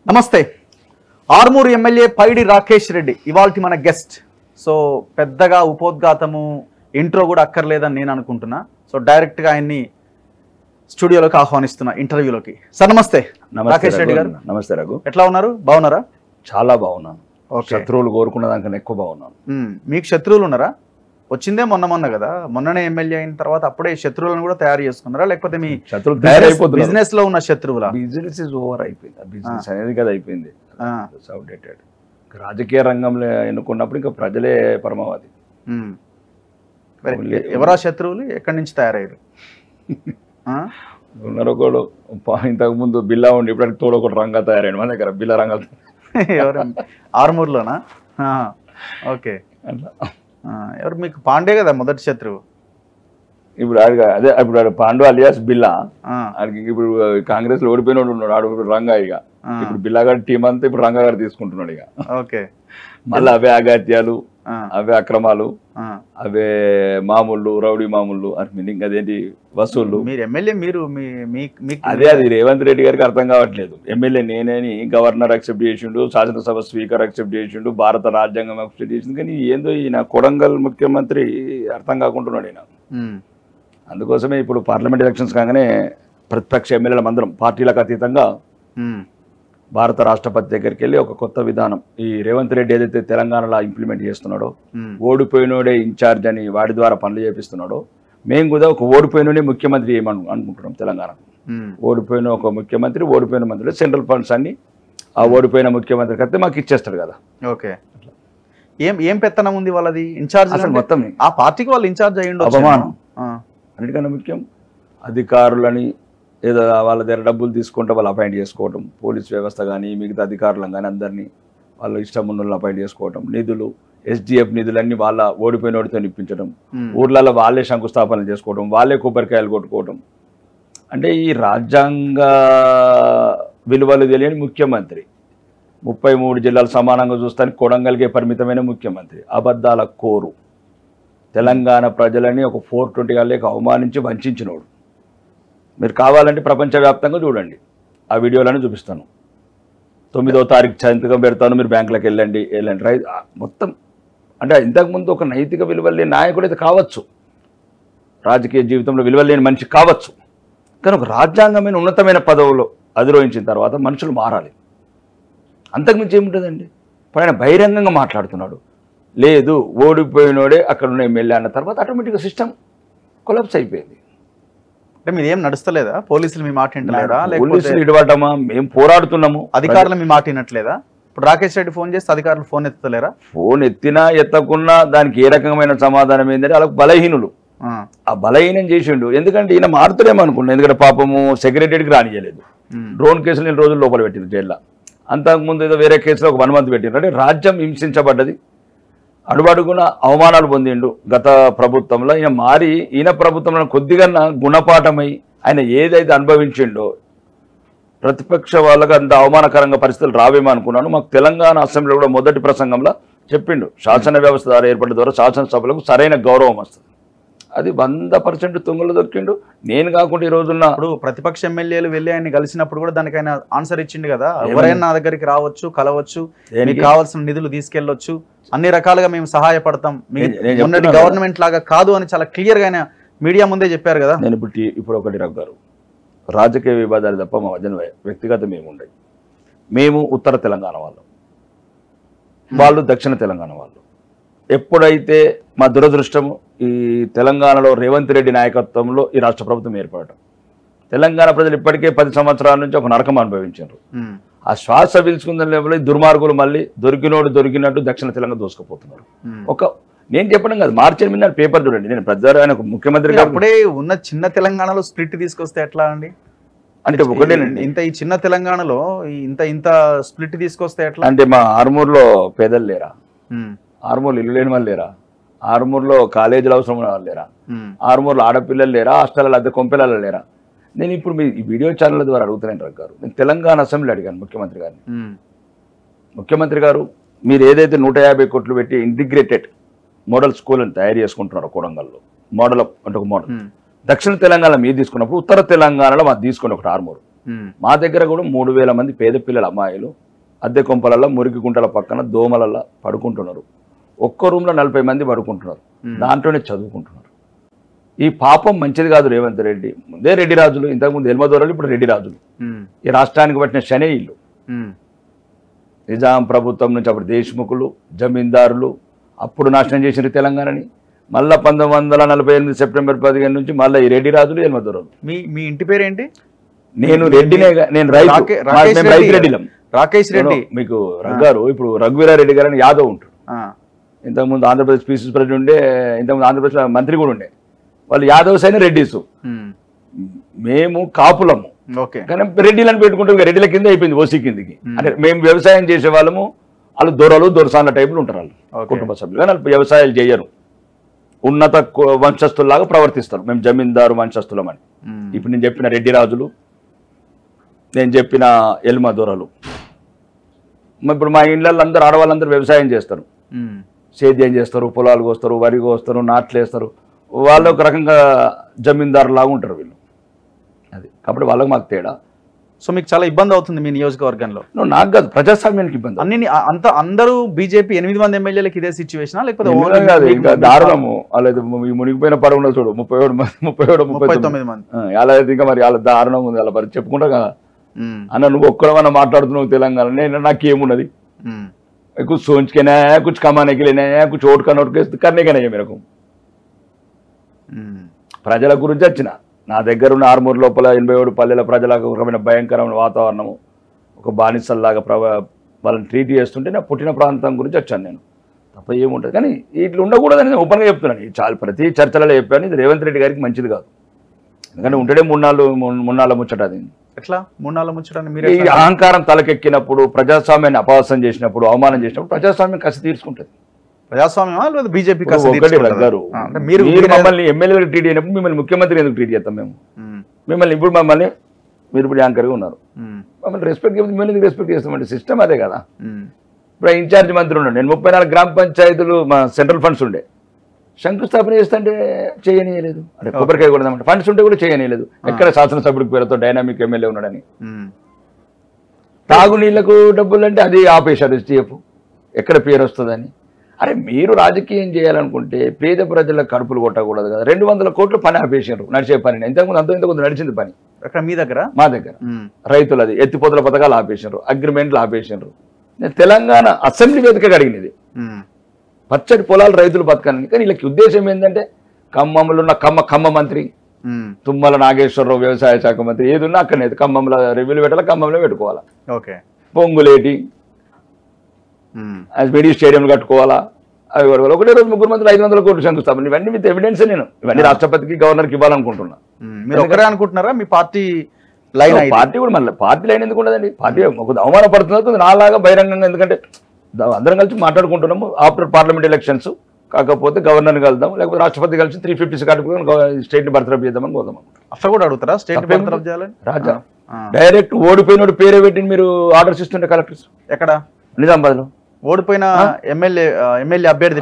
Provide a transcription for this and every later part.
నమస్తే. ఆర్మూరు ఎమ్మెల్యే పైడి రాకేష్ రెడ్డి ఇవాల్టి మన గెస్ట్. సో పెద్దగా ఉపోద్ఘాతము ఇంట్రో కూడా అక్కర్లేదని నేను అనుకుంటున్నా. సో డైరెక్ట్గా ఆయన్ని స్టూడియోలోకి ఆహ్వానిస్తున్నా ఇంటర్వ్యూలోకి. సార్ నమస్తే. రాకేష్ రెడ్డి గారు నమస్తే. రఘు ఎట్లా ఉన్నారు? బాగున్నారా? చాలా బాగున్నాను. శత్రువులు కోరుకున్న దానికన్నా ఎక్కువ బాగున్నాను. మీకు శత్రువులు ఉన్నారా? వచ్చిందే మొన్న కదా, మొన్ననే ఎమ్మెల్యే అయిన తర్వాత అప్పుడే శత్రువులను కూడా తయారు చేసుకున్నారా, లేకపోతే మీ శత్రువులు బిజినెస్ లో ఉన్న శత్రువులా? బిజినెస్ ఇస్ ఓవర్ అయిపోయింది. బిజినెస్ అనేది కదా అయిపోయింది, అవుట్డేటెడ్. రాజకీయ రంగంలో ఎన్నుకున్నప్పుడు ఇంకా ప్రజలే పరమావధి. ఎవరా శత్రువులు? ఎక్కడి నుంచి తయారయ్యారు? ఉన్నారు ఒకడు ఇంతకు ముందు బిల్లా ఉండి ఇప్పుడు తోడు ఒకటి రంగా తయారైంది మన దగ్గర. బిల్లా రంగా ఎవరు? ఆర్మూర్లోనా? ఓకే. అట్లా ఎవరు మీకు? పాండే కదా మొదటి శత్రువు. ఇప్పుడు అదే ఇప్పుడు పాండు అలియాస్ బిల్లా. ఆడికి ఇప్పుడు కాంగ్రెస్ లో ఓడిపోయినోడు ఉన్నాడు, ఆడు రంగా. ఇక ఇప్పుడు బిల్లా గారి టీం అంతా ఇప్పుడు రంగా గారు తీసుకుంటున్నాడు. ఇక ఓకే. మళ్ళీ అవే అగాత్యాలు, అవే అక్రమాలు, అవే మామూళ్ళు, రౌడీ మామూళ్ళు, మీనింగ్ అదేంటి వసూళ్ళు. మీరు ఎమ్మెల్యే, మీరు అదే అది రేవంత్ రెడ్డి గారికి అర్థం కావట్లేదు. ఎమ్మెల్యే నేనేని గవర్నర్ యాక్సెప్ట్ చేసిండు, శాసనసభ స్పీకర్ యాక్సెప్ట్ చేసిండు, భారత రాజ్యాంగం యాక్సెప్ట్ చేసింది. కానీ ఏందో ఈయన కొడంగల్ ముఖ్యమంత్రి అర్థం కాకుంటున్నాడు ఈయన. అందుకోసమే ఇప్పుడు పార్లమెంట్ ఎలక్షన్స్ కాగానే ప్రతిపక్ష ఎమ్మెల్యేల మందరం పార్టీలకు అతీతంగా భారత రాష్ట్రపతి దగ్గరికి వెళ్ళి ఒక కొత్త విధానం ఈ రేవంత్ రెడ్డి ఏదైతే తెలంగాణలో ఇంప్లిమెంట్ చేస్తున్నాడో, ఓడిపోయినోడే ఇన్ఛార్జ్ అని వాడి ద్వారా పనులు చేపిస్తున్నాడో, మేము కూడా ఒక ఓడిపోయినోడే ముఖ్యమంత్రి చేయమని అనుకుంటున్నాం. తెలంగాణ ఓడిపోయిన ఒక ముఖ్యమంత్రి, ఓడిపోయిన మంత్రులు సెంట్రల్ ఫండ్స్ అన్ని ఆ ఓడిపోయిన ముఖ్యమంత్రికి అయితే మాకు ఇచ్చేస్తాడు కదా. ఓకే. ఏం పెత్తనం ఉంది వాళ్ళది? ఇన్ఛార్జ్ అసలు మొత్తం ఆ పార్టీకి వాళ్ళు ఇన్ఛార్జ్ అయ్యిండు. అవమానం. అన్నిటికన్నా ముఖ్యం అధికారులని ఏదో వాళ్ళ దగ్గర డబ్బులు తీసుకుంటే వాళ్ళు అపాయింట్ చేసుకోవటం, పోలీస్ వ్యవస్థ కానీ మిగతా అధికారులను కానీ అందరినీ వాళ్ళ ఇష్టం ఉన్న అపాయింట్ చేసుకోవటం, నిధులు SDF నిధులన్నీ వాళ్ళ ఓడిపోయినోడితో ఇప్పించడం, ఊర్లలో వాళ్ళే శంకుస్థాపనలు చేసుకోవడం, వాళ్ళే కొబ్బరికాయలు కొట్టుకోవడం. అంటే ఈ రాజ్యాంగ విలువలు తెలియని ముఖ్యమంత్రి, 33 జిల్లాలు సమానంగా చూస్తానికి కొడంగల్కే పరిమితమైన ముఖ్యమంత్రి, అబద్ధాల కోరు, తెలంగాణ ప్రజలని ఒక 420 గాళ్ళకి అవమానించి వంచినోడు. మీరు కావాలంటే ప్రపంచవ్యాప్తంగా చూడండి, ఆ వీడియోలను చూపిస్తాను. 9వ తారీఖు సంతకం పెడతాను, మీరు బ్యాంకులకు వెళ్ళండి రైట్ మొత్తం. అంటే ఇంతకుముందు ఒక నైతిక విలువలు లేని నాయకుడు అయితే కావచ్చు, రాజకీయ జీవితంలో విలువలు లేని మనిషి కావచ్చు, కానీ ఒక రాజ్యాంగమైన ఉన్నతమైన పదవులో అధిరోహించిన తర్వాత మనుషులు మారాలి. అంతకుమించి ఏముంటుందండి? ఆయన బహిరంగంగా మాట్లాడుతున్నాడు. లేదు ఓడిపోయినోడే అక్కడ ఉన్న ఎమ్మెల్యే అన్న తర్వాత ఆటోమేటిక్గా సిస్టమ్ కొలాప్స్ అయిపోయింది. అంటే మీరు ఏం నడుస్తలేదా? పోలీసులు మీ మాట వింటలేదా? పోలీసులు ఇడవటమా? మేము పోరాడుతున్నాము. అధికారులు మీ మాట వినట్లేదా? ఇప్పుడు రాకేష్ రెడ్డి ఫోన్ చేస్తే అధికారులు ఫోన్ ఎత్తలేరా? ఫోన్ ఎత్తినా ఎత్తకున్నా దానికి ఏ రకమైన సమాధానం ఏంటంటే వాళ్ళకు బలహీనులు. ఆ బలహీనం చేసిండు. ఎందుకంటే ఈయన మారుతాడేమో అనుకున్నాను. ఎందుకంటే పాపము సెక్రటరీకి రానియలేదు. డ్రోన్ కేసులు 2 రోజులు లోపల పెట్టింది జైల్లో. అంతకుముందు ఏదో వేరే కేసులో ఒక 1 మంత్ పెట్టిండ్రు. అంటే రాజ్యం హింసించబడ్డది, అడుగడుగున అవమానాలు పొందిండు గత ప్రభుత్వంలో. ఈయన ప్రభుత్వంలో కొద్దిగా గుణపాఠమై ఆయన ఏదైతే అనుభవించిండో ప్రతిపక్ష వాళ్ళకి అంత అవమానకరంగా పరిస్థితులు రావేమో అనుకున్నాను. మాకు తెలంగాణ అసెంబ్లీలో కూడా మొదటి ప్రసంగంలో చెప్పిండు, శాసన వ్యవస్థ ద్వారా ఏర్పడిన ద్వారా శాసనసభలకు సరైన గౌరవం వస్తుంది. అది 100% తుంగలు దొరికిండు. నేను కాకుండా ఈ రోజున్న ఇప్పుడు ప్రతిపక్ష ఎమ్మెల్యేలు వెళ్ళి ఆయన్ని కలిసినప్పుడు కూడా దానికి ఆయన ఆన్సర్ ఇచ్చిండు కదా, ఎవరైనా నా దగ్గరికి రావచ్చు, కలవచ్చు, మీకు కావాల్సిన నిధులు తీసుకెళ్లొచ్చు, అన్ని రకాలుగా మేము సహాయపడతాం, మొన్నటి గవర్నమెంట్ లాగా కాదు అని చాలా క్లియర్ గా ఆయన మీడియా ముందే చెప్పారు కదా. నేను ఇప్పుడు ఒకటి రగ్గారు, రాజకీయ వివాదాలు తప్ప మా మధ్యన వ్యక్తిగతం ఏముండయి. మేము ఉత్తర తెలంగాణ వాళ్ళం, వాళ్ళు దక్షిణ తెలంగాణ వాళ్ళు. ఎప్పుడైతే మా దురదృష్టము ఈ తెలంగాణలో రేవంత్ రెడ్డి నాయకత్వంలో ఈ రాష్ట్ర ప్రభుత్వం ఏర్పడటం, తెలంగాణ ప్రజలు ఇప్పటికే 10 సంవత్సరాల నుంచి ఒక నరకం అనుభవించారు. ఆ శ్వాస పీల్చుకున్న లెవెల్లో దుర్మార్గులు మళ్ళీ దొరికినట్టు దక్షిణ తెలంగాణ దోసుకుపోతున్నారు. నేను చెప్పడం కాదు, మార్చి 8 పేపర్ చూడండి. నేను ప్రజలు ఆయన ముఖ్యమంత్రి అప్పుడే ఉన్న చిన్న తెలంగాణలో స్ప్లిట్ తీసుకొస్తే ఎట్లా అండి? అంటే ఒకటేనండి, ఈ చిన్న తెలంగాణలో ఇంత స్ప్లిట్ తీసుకొస్తే ఎట్లా? అంటే మా ఆర్మూర్లో పేదలు లేరా? ఆర్మూర్లో ఇల్లు లేని వాళ్ళు లేరా? ఆర్మూర్లో కాలేజీలు అవసరం ఉన్న వాళ్ళు లేరా? ఆర్మూర్లో ఆడపిల్లలు లేరా? హాస్టల్లో అద్దె కొంపెలలో లేరా? నేను ఇప్పుడు మీ ఈ వీడియో ఛానల్ ద్వారా అడుగుతున్నాను రగ్గారు. నేను తెలంగాణ అసెంబ్లీ అడిగాను ముఖ్యమంత్రి గారిని, ముఖ్యమంత్రి గారు మీరు ఏదైతే 150 కోట్లు పెట్టి ఇంటిగ్రేటెడ్ మోడల్ స్కూల్ అని తయారు చేసుకుంటున్నారు కొడంగల్లో, మోడల్ అంటే ఒక మోడల్ దక్షిణ తెలంగాణ మీరు తీసుకున్నప్పుడు ఉత్తర తెలంగాణలో మాకు తీసుకుని ఒకటి ఆర్మూరు మా దగ్గర కూడా 3000 మంది పేద పిల్లల అమ్మాయిలు అద్దె కొంపలలో మురికి గుంటల పక్కన దోమలలో పడుకుంటున్నారు. ఒక్క రూమ్లో 40 మంది పడుకుంటున్నారు, దాంట్లోనే చదువుకుంటున్నారు. ఈ పాపం మంచిది కాదు రేవంత్ రెడ్డి. ముందే రెడ్డి రాజులు, ఇంతకుముందు ఎల్మదోరలు, ఇప్పుడు రెడ్డి రాజులు. ఈ రాష్ట్రానికి పట్టిన శనే ఇల్లు. నిజాం ప్రభుత్వం నుంచి అప్పుడు దేశ్ముఖులు, జమీందారులు అప్పుడు నాశనం చేసిన తెలంగాణని. మళ్ళీ 1948 సెప్టెంబర్ 15 నుంచి మళ్ళీ ఈ రెడ్డి రాజులు, ఎల్మదోరలు. మీ ఇంటి పేరేంటి? నేను రెడ్డినే, నేను రైతు రెడ్డిలం. రాకేష్ రెడ్డి. మీకు రగ్గారు ఇప్పుడు రఘువీరారెడ్డి గారు అని యాదవ్ ఉంటాడు. ఇంతకుముందు ఆంధ్రప్రదేశ్ పీసీసీ ప్రెసిడెంట్ ఉండే, ఇంతకుముందు ఆంధ్రప్రదేశ్ మంత్రి కూడా ఉండే. వాళ్ళు యాదవ్స్ అయినా రెడ్డిస్. మేము కాపులము, కానీ రెడ్డిలను పెట్టుకుంటాం. రెడ్డిల కింద అయిపోయింది ఓసీ కిందికి. అంటే మేము వ్యవసాయం చేసే వాళ్ళము, వాళ్ళు దొరలు దొరసాన్ల టైపులు ఉంటారు వాళ్ళు, కుటుంబ సభ్యులు. కానీ వాళ్ళు వ్యవసాయాలు చేయరు, ఉన్నత వంశస్థుల్లాగా ప్రవర్తిస్తారు. మేము జమీందారు వంశస్థులమని. ఇప్పుడు నేను చెప్పిన రెడ్డి రాజులు, నేను చెప్పిన ఎల్మ దొరలు. ఇప్పుడు మా ఇళ్ళల్లో అందరూ ఆడవాళ్ళందరూ వ్యవసాయం చేస్తారు, సేద్యం చేస్తారు, పొలాలు కోస్తారు, వరి కోస్తారు, నాట్లు వేస్తారు. వాళ్ళు ఒక రకంగా జమీందారు లాగా ఉంటారు వీళ్ళు. అది కాబట్టి వాళ్ళకి మాకు తేడా. సో మీకు చాలా ఇబ్బంది అవుతుంది మీ నియోజకవర్గంలో? నాకు కాదు, ప్రజాస్వామ్యానికి ఇబ్బంది. అన్ని అందరూ బీజేపీ 8 మంది ఎమ్మెల్యేలకు ఇదే సిచ్యువేషన్, లేకపోతే కాదు ఇంకా దారుణము. అలాగే మునిగిపోయిన పడవ చూడు, 37 మంది. అలా ఇంకా మరి వాళ్ళ దారుణం ఉంది. అలా మరి చెప్పుకుంటా కదా అన్న, నువ్వు ఒక్కడమన్నా మాట్లాడుతున్నావు తెలంగాణ, నేను నాకేమున్నది, कुछ सोच के ना है, कुछ कमाने के लिए नहीं है, कुछ ओट का नोट करने का नहीं है मेरे को. ప్రజల గురించి వచ్చిన నా దగ్గర ఉన్న ఆర్మూర్ లోపల 87 పల్లెల ప్రజలకు ఒక రకమైన భయంకరమైన వాతావరణము, ఒక బానిసల్లాగా వాళ్ళని ట్రీట్ చేస్తుంటే నా పుట్టిన ప్రాంతం గురించి వచ్చాను నేను. తప్ప ఏముంటుంది, కానీ ఇట్లా ఉండకూడదని నేను ఓపెన్గా చెప్తున్నాను. చాలా ప్రతి చర్చలలో చెప్పాను, ఇది రేవంత్ రెడ్డి గారికి మంచిది కాదు. ఎందుకంటే ఉంటేనే మున్నాళ్ళ ముచ్చట. అది ఎట్లా మున్నాళ్ళ ముచ్చట? మీరు ఈ అహంకారం తలకెక్కినప్పుడు, ప్రజాస్వామ్యాన్ని అపహాస్యం చేసినప్పుడు, అవమానం చేసినప్పుడు ప్రజాస్వామ్యం కసి తీర్చుకుంటుంది. ప్రజాస్వామ్యమా లేదా బీజేపీ? ఒకటి రగ్గారు, మీరు మమ్మల్ని ఎమ్మెల్యేలకు ట్రీట్ అయినప్పుడు మిమ్మల్ని ముఖ్యమంత్రి ఎందుకు ట్రీట్ చేస్తాం మేము? మిమ్మల్ని ఇప్పుడు మీరు ఇప్పుడు యాంకర్గా ఉన్నారు, మమ్మల్ని రెస్పెక్ట్ చేస్తే మిమ్మల్ని రెస్పెక్ట్ చేస్తామంటే సిస్టమ్ అదే కదా. ఇప్పుడు ఇన్ఛార్జ్ మంత్రి ఉన్నాడు, నేను 34 గ్రామ పంచాయతీలు మా సెంట్రల్ ఫండ్స్ ఉండే, శంకుస్థాపన చేస్తుంటే చేయనీయలేదు. అంటే కొబ్బరికాయ కూడా ఫండ్స్ ఉంటే కూడా చేయనీయలేదు. ఎక్కడ శాసనసభ్యుడికి పేరుతో డైనామిక్ ఎమ్మెల్యే ఉన్నాడని. తాగునీళ్లకు డబ్బులు అంటే అది ఆపేశారు ఎస్టీఎఫ్, ఎక్కడ పేరు వస్తుందని. అరే మీరు రాజకీయం చేయాలనుకుంటే పేద ప్రజల కడుపులు కొట్టకూడదు కదా. 200 కోట్లు పని ఆపేసారు, నడిచే పని. ఇంతకుముందు నడిచింది పని అక్కడ మీ దగ్గర, మా దగ్గర. రైతులది ఎత్తిపోతల పథకాలు ఆపేసారు, అగ్రిమెంట్లు ఆపేసారు. నేను తెలంగాణ అసెంబ్లీ వేదికగా అడిగినది, పచ్చడి పొలాలు రైతులు బతకాలని. కానీ వీళ్ళకి ఉద్దేశం ఏంటంటే ఖమ్మంలో ఉన్న ఖమ్మ మంత్రి తుమ్మల నాగేశ్వరరావు వ్యవసాయ శాఖ మంత్రి, ఏది ఉన్నా అక్కడనే ఖమ్మంలో రెవెన్యూ పెట్టాలా, ఖమ్మంలో పెట్టుకోవాలా. పొంగులేటి మెడి స్టేడియం కట్టుకోవాలా. అవి ఒకటే రోజు 3 మంత్రులు 500 కోట్లు శంకుస్థాపన. ఇవన్నీ విత్ ఎవిడెన్స్ నేను ఇవన్నీ రాష్ట్రపతికి గవర్నర్కి ఇవ్వాలనుకుంటున్నా. మీరు ఒకరే అనుకుంటున్నారా? మీ పార్టీ లైన్? పార్టీ కూడా మళ్ళీ పార్టీ లైన్ ఎందుకు ఉండదండి? పార్టీ అవమానపడుతున్నది నాలాగా బహిరంగంగా. ఎందుకంటే అందరం కలిసి మాట్లాడుకుంటున్నాము ఆఫ్టర్ పార్లమెంట్ ఎలక్షన్స్. కాకపోతే గవర్నర్ని కలుద్దాం, లేకపోతే రాష్ట్రపతి కలిసి 350 కట్టుకుని స్టేట్ని బర్తరఫ్ చేద్దామని పోదాం. అట్లా కూడా అడుగుతారా స్టేట్ బర్తరఫ్ చేయాలని? రాజా డైరెక్ట్ ఓడిపోయినోడు పేరే పెట్టింది మీరు ఆర్డర్స్ ఇస్తుంటే కలెక్టర్స్. ఎక్కడ? నిజామాబాద్ లో ఓడిపోయిన ఎమ్మెల్యే అభ్యర్థి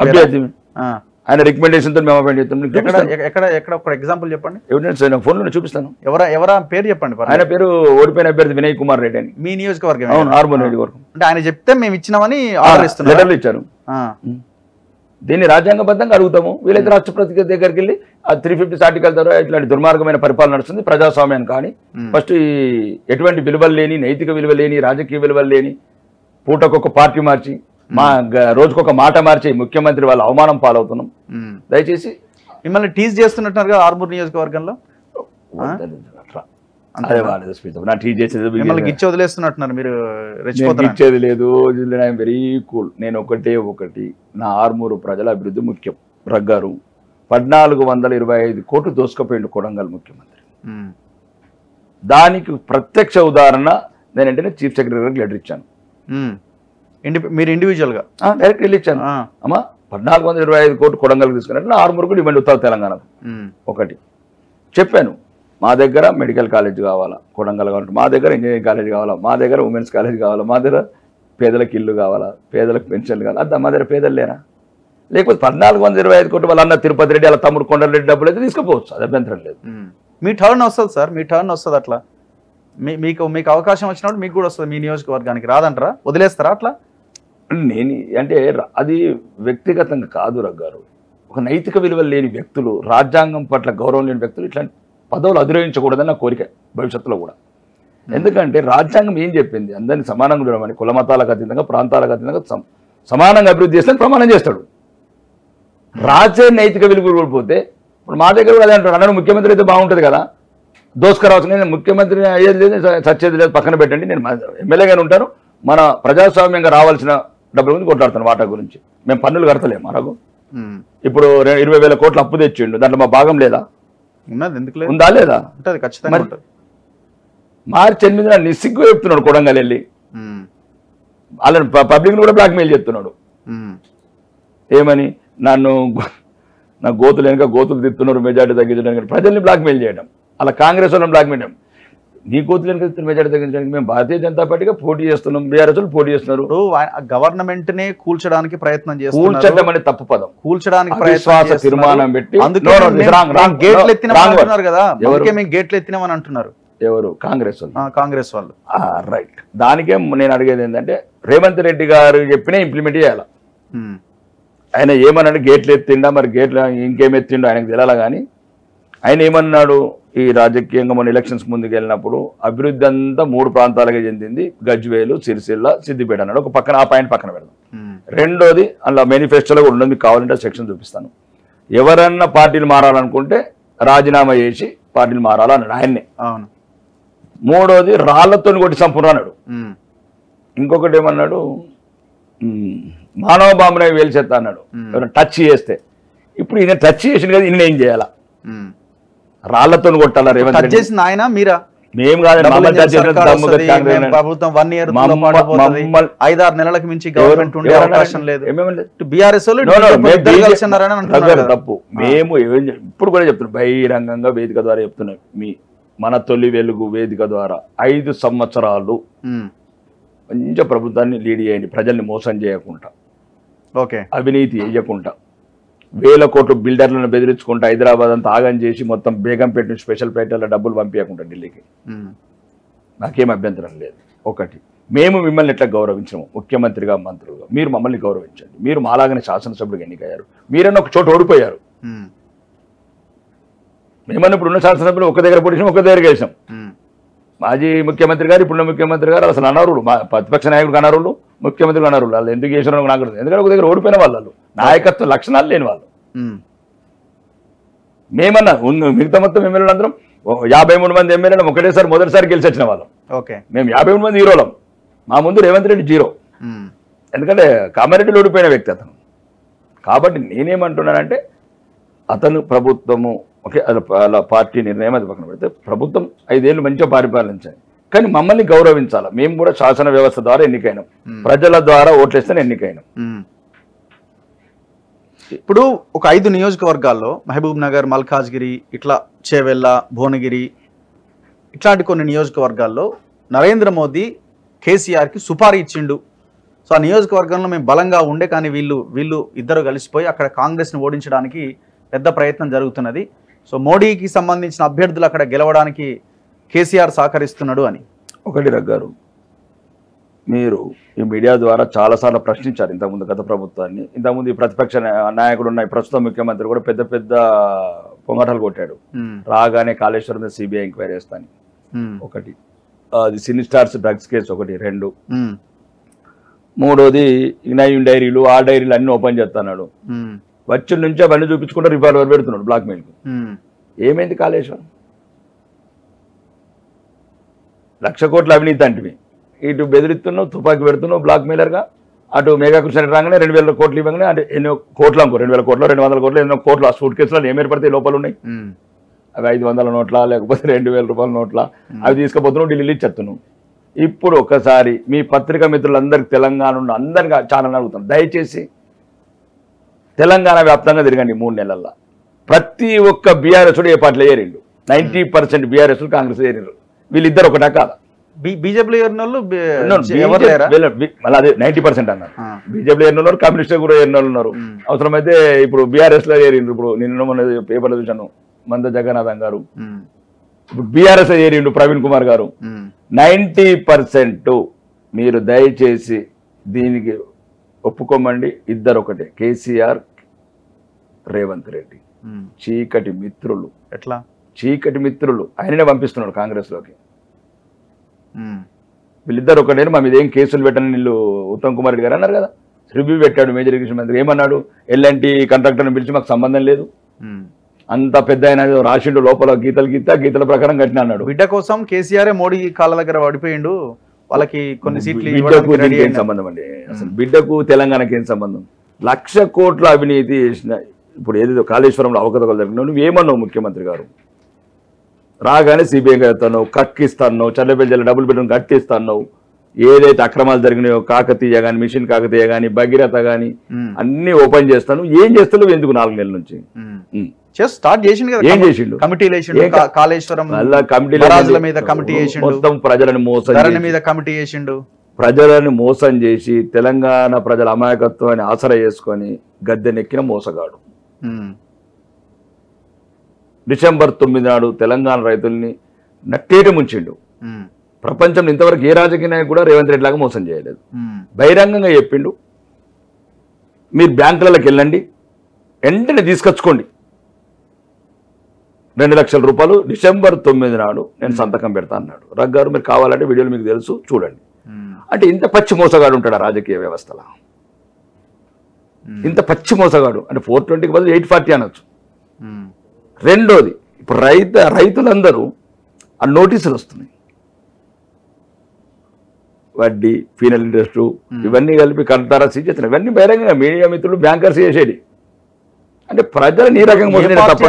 ఆయన రికమెండేషన్ తో మేము అపాయింట్ చేస్తాం. ఎక్కడ ఒక ఎగ్జాంపుల్ చెప్పండి. ఎవిడెన్స్ ఫోన్ లో చూపిస్తాను. ఎవరా పేరు చెప్పండి. ఆయన పేరు ఓడిపోయిన అభ్యర్థి వినయ్ కుమార్ రెడ్డి అని. మీ నియోజకవర్గం? అవును, ఆర్మూర్ నియోజకవర్గం. అంటే ఆయన చెప్తే మేము ఇచ్చినామని ఆర్డర్ ఇస్తున్నారు, లెటర్లు ఇచ్చారు. దీన్ని రాజ్యాంగబద్ధంగా అడుగుతాము. వీలైతే రాష్ట్రపతి దగ్గరికి వెళ్ళి ఆ 350 ఆర్టికల్ ద్వారా ఇట్లాంటి దుర్మార్గమైన పరిపాలన నడుస్తుంది ప్రజాస్వామ్యాన్ని. కానీ ఫస్ట్ ఈ ఎటువంటి విలువలు లేని, నైతిక విలువలు లేని, రాజకీయ విలువలు లేని, పూటకొక పార్టీ మార్చి, మా రోజుకొక మాట మార్చి ముఖ్యమంత్రి వాళ్ళ అవమానం పాలవుతున్నాం. దయచేసి మిమ్మల్ని టీజ్ చేస్తున్నట్టున్నారు కదా ఆర్మూర్ నియోజకవర్గంలో. అదే వాళ్ళది స్పీచ్ నా టీజ్ చేసేది, మిమ్మల్ని ఇచ్చి వదిలేస్తున్నట్టున్నారు మీరు. ఇచ్చేది లేదు, ఐఎమ్ వెరీ కూల్. నేను ఒకటి నా ఆర్మూరు ప్రజల అభివృద్ధి ముఖ్యం. రగ్గారు 1425 కోట్లు దోసుకుపోయిండు కొడంగల్ ముఖ్యమంత్రి. దానికి ప్రత్యక్ష ఉదాహరణ నేనంటే చీఫ్ సెక్రటరీ గారికి లెటర్ ఇచ్చాను. మీరు ఇండివిజువల్ గా డైరెక్ట్ వెళ్ళి ఇచ్చాను. అమ్మా 1425 కోట్లు కొడంగల్కి తీసుకున్నట్టు ఆర్మూర్ కూడా ఇవ్వండి ఉత్తర తెలంగాణకు. ఒకటి చెప్పాను, మా దగ్గర మెడికల్ కాలేజ్ కావాలా, కొడంగల్ కావాలి, మా దగ్గర ఇంజనీరింగ్ కాలేజ్ కావాలా, మా దగ్గర ఉమెన్స్ కాలేజ్ కావాలా, మా దగ్గర పేదలకు ఇల్లు కావాలా, పేదలకు పెన్షన్లు కావాలా. అద్దా మా దగ్గర పేదలు లేరా? లేకపోతే 1425 కోట్లు వాళ్ళ అన్న తిరుపతి రెడ్డి, వాళ్ళ తమ్ముడు కొండరెడ్డి డబ్బులు అయితే తీసుకుపోవచ్చు, అది అభ్యంతరం లేదు. మీ టర్న్ వస్తుంది సార్, మీ టర్న్ వస్తుంది. అట్లా మీకు మీకు అవకాశం వచ్చినప్పుడు మీకు కూడా వస్తుంది, మీ నియోజకవర్గానికి రాదంటారా? వదిలేస్తారా అట్లా? నేను అంటే అది వ్యక్తిగతంగా కాదు రగ్గారు. ఒక నైతిక విలువలు లేని వ్యక్తులు, రాజ్యాంగం పట్ల గౌరవం లేని వ్యక్తులు ఇట్లాంటి పదవులు అధిరోహించకూడదని నా కోరిక భవిష్యత్తులో కూడా. ఎందుకంటే రాజ్యాంగం ఏం చెప్పింది? అందరినీ సమానంగా చూడమని, కుల మతాలకు అతీతంగా, ప్రాంతాలకు అతీతంగా సమానంగా అభివృద్ధి చేస్తే ప్రమాణం చేస్తాడు. రాజ్య నైతిక విలువలు కోల్పోతే ఇప్పుడు మా దగ్గర కూడా అదే అంటారు, అన్న ముఖ్యమంత్రి అయితే బాగుంటుంది కదా, దోసుకురావచ్చు, నేను ముఖ్యమంత్రి అయ్యేది లేదు, చచ్చేది లేదు, పక్కన పెట్టండి, నేను ఎమ్మెల్యేగానే ఉంటాను, మన ప్రజాస్వామ్యంగా రావాల్సిన డబ్బుల గురించి కొట్లాడుతాను, వాటా గురించి. మేము పన్నులు కడతలేము మనకు. ఇప్పుడు 20,000 కోట్లు అప్పు తెచ్చిండు, దాంట్లో మా భాగం లేదా? ఉందా లేదా? ఖచ్చితంగా. మార్చి 8న నిస్సిగ్గు చెప్తున్నాడు కొడంగల్ వెళ్ళి, వాళ్ళని పబ్లిక్ కూడా బ్లాక్మెయిల్ చేస్తున్నాడు. ఏమని? నా గోతులు వెనక గోతులు తిప్పుతున్నారు మెజార్టీ తగ్గించడానికి, ప్రజల్ని బ్లాక్మెయిల్ చేయడం, అలా కాంగ్రెస్ వాళ్ళని బ్లాక్మెయిల్ చేయడం. నీ గోతులు వెనక తిప్పుతున్న మెజార్టీ తగ్గించడానికి మేము భారతీయ జనతా పార్టీగా పోటీ చేస్తున్నాం, బీఆర్ఎస్ పోటీ చేస్తున్నారు. గవర్నమెంట్ నే కూల్చడానికి ప్రయత్నం చేస్తున్నారు. కూల్చడం అనే తప్పు పదం, కూల్చడానికి తీర్మానం పెట్టి గేట్లు ఎత్తినారు కదా, మేము గేట్లు ఎత్తినామని అంటున్నారు. ఎవరు? కాంగ్రెస్ వాళ్ళు. రైట్. దానికే నేను అడిగేది ఏంటంటే, రేవంత్ రెడ్డి గారు చెప్పినా ఇంప్లిమెంట్ చేయాలి. ఆయన ఏమన్నాడు? గేట్లు ఎత్తిండా, మరి గేట్లు ఇంకేం ఎత్తిండో ఆయనకు తెలియాలా. కానీ ఆయన ఏమన్నాడు? ఈ రాజకీయంగా మన ఎలక్షన్స్ ముందుకు వెళ్ళినప్పుడు అభివృద్ధి అంతా 3 ప్రాంతాలకే చెందింది, గజ్వేలు, సిరిసిల్ల, సిద్దిపేట అన్నాడు. ఒక పక్కన ఆ పాయింట్ పక్కన పెడదాం. రెండోది, అలా మేనిఫెస్టోలో కూడా ఉండదు, మీకు కావాలంటే సెక్షన్ చూపిస్తాను. ఎవరన్నా పార్టీలు మారాలనుకుంటే రాజీనామా చేసి పార్టీలు మారాలన్నాడు ఆయన్నే. మూడోది, రాళ్లతో కొట్టి సంపూర్ణ అన్నాడు. ఇంకొకటి ఏమన్నాడు? మానవ బాంబునే వేల్చేస్తా అన్నాడు ఎవరైనా టచ్ చేస్తే. ఇప్పుడు ఈయన టచ్ చేసింది కదా, ఈయన ఏం చేయాలా? రాళ్లతో కొట్టాలా? రేవంత్ రెడ్డి చేసింది ఆయన, మీరా? మేము కాదండి. 5-6 నెలలకు మించి గవర్నమెంట్ ఉండే అవకాశం లేదు. తప్పు. మేము ఇప్పుడు కూడా చెప్తున్నాం, బహిరంగంగా వేదిక ద్వారా చెప్తున్నాం, మన తొలి వెలుగు వేదిక ద్వారా 5 సంవత్సరాలు మంచి ప్రభుత్వాన్ని లీడ్ చేయండి, ప్రజల్ని మోసం చేయకుండా, అవినీతి చేయకుండా, 1000 కోట్లు బిల్డర్లను బెదిరించుకుంటా హైదరాబాద్ అంతా ఆగం చేసి మొత్తం బేగంపేట నుంచి స్పెషల్ ఫ్లైట్లలో డబ్బులు పంపించకుండా ఢిల్లీకి. నాకేం అభ్యంతరం లేదు. ఒకటి, మేము మిమ్మల్ని ఎట్లా గౌరవించము, ముఖ్యమంత్రిగా, మంత్రులుగా మీరు మమ్మల్ని గౌరవించండి. మీరు మాలాగానే శాసనసభ్యుడిగా ఎన్నికయ్యారు, మీరన్నా ఒక చోట ఓడిపోయారు. మేమన్నా ఇప్పుడు ఉన్న శాసనసభ్యులు ఒక దగ్గర పొడిచాం, ఒక దగ్గర గెలిచాం. మాజీ ముఖ్యమంత్రి గారు, ఇప్పుడున్న ముఖ్యమంత్రి గారు అసలు అనర్హులు, మా ప్రతిపక్ష నాయకుడికి అనర్హులు, ముఖ్యమంత్రికి అనర్హులు. వాళ్ళు ఎందుకు చేసినారో నాకు తెలియదు. ఎందుకంటే ఒక దగ్గర ఓడిపోయిన వాళ్ళు, నాయకత్వ లక్షణాలు లేని వాళ్ళు. మేమన్నా మిగతా మొత్తం ఎమ్మెల్యేలు అందరం 53 మంది ఎమ్మెల్యేలు ఒకటేసారి మొదటిసారి గెలిచి వచ్చిన వాళ్ళం. మేము 53 మంది హీరోలం. మా ముందు రేవంత్ రెడ్డి 0. ఎందుకంటే కామారెడ్డిలో ఓడిపోయిన వ్యక్తి అతను. కాబట్టి నేనేమంటున్నానంటే, అతను ప్రభుత్వము ఓకే, అలా పార్టీ నిర్ణయం అది పక్కన పెడితే, ప్రభుత్వం 5 ఏళ్ళు మంచిగా పరిపాలించాలి, కానీ మమ్మల్ని గౌరవించాలి. మేము కూడా శాసన వ్యవస్థ ద్వారా ఎన్నికైనాం, ప్రజల ద్వారా ఓట్లేస్తే ఎన్నికైనాం. ఇప్పుడు ఒక 5 నియోజకవర్గాల్లో మహబూబ్ నగర్, మల్కాజ్గిరి, ఇట్లా చేవెళ్ళ, భువనగిరి, ఇట్లాంటి కొన్ని నియోజకవర్గాల్లో నరేంద్ర మోదీ కేసీఆర్కి సుపారీ ఇచ్చిండు. సో ఆ నియోజకవర్గంలో మేము బలంగా ఉండే, కానీ వీళ్ళు ఇద్దరు కలిసిపోయి అక్కడ కాంగ్రెస్ని ఓడించడానికి పెద్ద ప్రయత్నం జరుగుతున్నది. సో మోడీకి సంబంధించిన అభ్యర్థులు అక్కడ గెలవడానికి కేసీఆర్ సహకరిస్తున్నాడు అని. ఒకటి రగ్గారు, మీరు ఈ మీడియా ద్వారా చాలాసార్లు ప్రశ్నించారు ఇంతకుముందు గత ప్రభుత్వాన్ని. ఇంతకుముందు ఈ ప్రతిపక్ష నాయకుడు ఉన్న ప్రస్తుత ముఖ్యమంత్రి కూడా పెద్ద పెద్ద పొంగటలు కొట్టాడు, రాగానే కాళేశ్వరం సిబిఐ ఎంక్వైరీ చేస్తాను. ఒకటి, అది సినీ స్టార్స్ డ్రగ్స్ కేసు ఒకటి. 2, మూడోది ఇగ్నైన్ డైరీలు, ఆ డైరీలు అన్ని ఓపెన్ చేస్తున్నాడు. వచ్చి నుంచి అవన్నీ చూపించుకుంటూ రివాల్వర్ పెడుతున్నాడు బ్లాక్మెయిల్కు. ఏమైంది? కాళేశ్వరం 1,00,000 కోట్ల అవినీతి అంటివి, ఇటు బెదిరిస్తున్నావు, తుపాకీ పెడుతున్నావు బ్లాక్మెయిలర్గా. అటు మేఘాకృష్ణ రాగానే 2,000 కోట్లు ఇవ్వగానే, అంటే ఎన్నో కోట్లు అనుకో, 2,000 కోట్లు 200 కోట్లు ఎన్నో కోట్లు ఆ సూట్ కేసులో ఏం ఏర్పడితే లోపల ఉన్నాయి. అవి 500 నోట్ల లేకపోతే 2,000 రూపాయల నోట్ల, అవి తీసుకుపోతున్నావు, ఢిల్లీ చెప్తున్నావు. ఇప్పుడు ఒక్కసారి మీ పత్రికా మిత్రులందరికీ, తెలంగాణ ఉన్న అందరికీ ఛానల్ అడుగుతాను, దయచేసి తెలంగాణ వ్యాప్తంగా తిరగండి 3 నెలల్లో. ప్రతి ఒక్క బీఆర్ఎస్ ఏ పార్టీలో ఏరిండు, 90% బీఆర్ఎస్ కాంగ్రెస్ ఏరిండు. వీళ్ళిద్దరు ఒకటా కాదా? బీజేపీలో ఏరిన వాళ్ళు 90% అన్నారు. బీజేపీలో ఏరిన వాళ్ళు, కమ్యూనిస్ట్ కూడా ఏరిన వాళ్ళు ఉన్నారు. అవసరమైతే ఇప్పుడు బీఆర్ఎస్ లో ఏరిండ్రు. ఇప్పుడు నిన్న మన పేపర్లో చూశాను, మంద జగన్నాథం గారు ఇప్పుడు బీఆర్ఎస్ ఏరిండు ప్రవీణ్ కుమార్ గారు. 90% మీరు దయచేసి దీనికి ఒప్పుకోమండి. ఇద్దరు ఒకటే, కేసీఆర్ రేవంత్ రెడ్డి చీకటి మిత్రులు. ఎట్లా చీకటి మిత్రులు? ఆయననే పంపిస్తున్నాడు కాంగ్రెస్లోకి. వీళ్ళిద్దరు ఒకటే. మా మీద ఏం కేసులు పెట్టని వీళ్ళు ఉత్తమ్ కుమార్ రెడ్డి గారు అన్నారు కదా, రివ్యూ పెట్టాడు మేజర్ ఇరిగేషన్ మంత్రి. ఏమన్నాడు? ఎల్ఎన్టీ కాంట్రాక్టర్ని పిలిచి మాకు సంబంధం లేదు, అంత పెద్ద ఆయన రాసిండు లోపల గీతల ప్రకారం కట్టిన అన్నాడు. బిడ్డ కోసం కేసీఆర్ మోడీ కాళ్ళ దగ్గర పడిపోయిండు, వాళ్ళకి కొన్ని సీట్లు బిడ్డకు ఏం సంబంధం అండి? అసలు బిడ్డకు తెలంగాణకి ఏం సంబంధం? 1,00,000 కోట్ల అవినీతి చేసిన ఇప్పుడు ఏదో కాళేశ్వరంలో అవకతవకలు జరిగినావు, నువ్వేమన్నావు? ముఖ్యమంత్రి గారు రాగానే సిబిఐ కడతాను, కక్కిస్తాను, చల్లబెల్లి డబుల్ బెడ్రూమ్ కట్టిస్తాను, ఏదైతే అక్రమాలు జరిగినాయో కాకతీయ కానీ, మిషన్ కాకతీయ కానీ, భగీరథ కానీ అన్ని ఓపెన్ చేస్తాను. ఏం చేస్తావు ఎందుకు 4 నెలల నుంచి? స్టార్ట్ చేసిండు కదా, ఏం చేసిండు? కమిటీలు కాళేశ్వరం మీద కమిటీ చేసిండు, మొత్తం ప్రజలను మోసం మీద కమిటీ చేసిండు, ప్రజలను మోసం చేసి తెలంగాణ ప్రజల అమాయకత్వాన్ని ఆసరా చేసుకొని గద్దెనెక్కిన మోసగాడు. డిసెంబర్ 9 నాడు తెలంగాణ రైతుల్ని నట్టేట ముంచిండు. ప్రపంచంలో ఇంతవరకు ఏ రాజకీయ నాయకుడు కూడా రేవంత్ రెడ్డి లాగా మోసం చేయలేదు. బహిరంగంగా చెప్పిండు, మీరు బ్యాంకులకు వెళ్ళండి, వెంటనే తీసుకొచ్చుకోండి 2 లక్షల రూపాయలు డిసెంబర్ 9 నాడు నేను సంతకం పెడతా అన్నాడు. రగ్గారు మీరు కావాలంటే వీడియోలు మీకు తెలుసు చూడండి. అంటే ఇంత పచ్చి మోసగాడు ఉంటాడు రాజకీయ వ్యవస్థలో? ఇంత పచ్చి మోసగాడు అంటే 420కి బదులు 840 అనొచ్చు. రెండోది, ఇప్పుడు రైతులందరూ ఆ నోటీసులు వస్తున్నాయి, వడ్డీ, ఫీనల్ ఇంట్రెస్ట్ ఇవన్నీ కలిపి కడతారా సీజెత్తున్నాయి. ఇవన్నీ బహిరంగంగా మీడియా మిత్రులు బ్యాంకర్స్ చేసేది. అంటే ప్రజలు ఈ రకంగా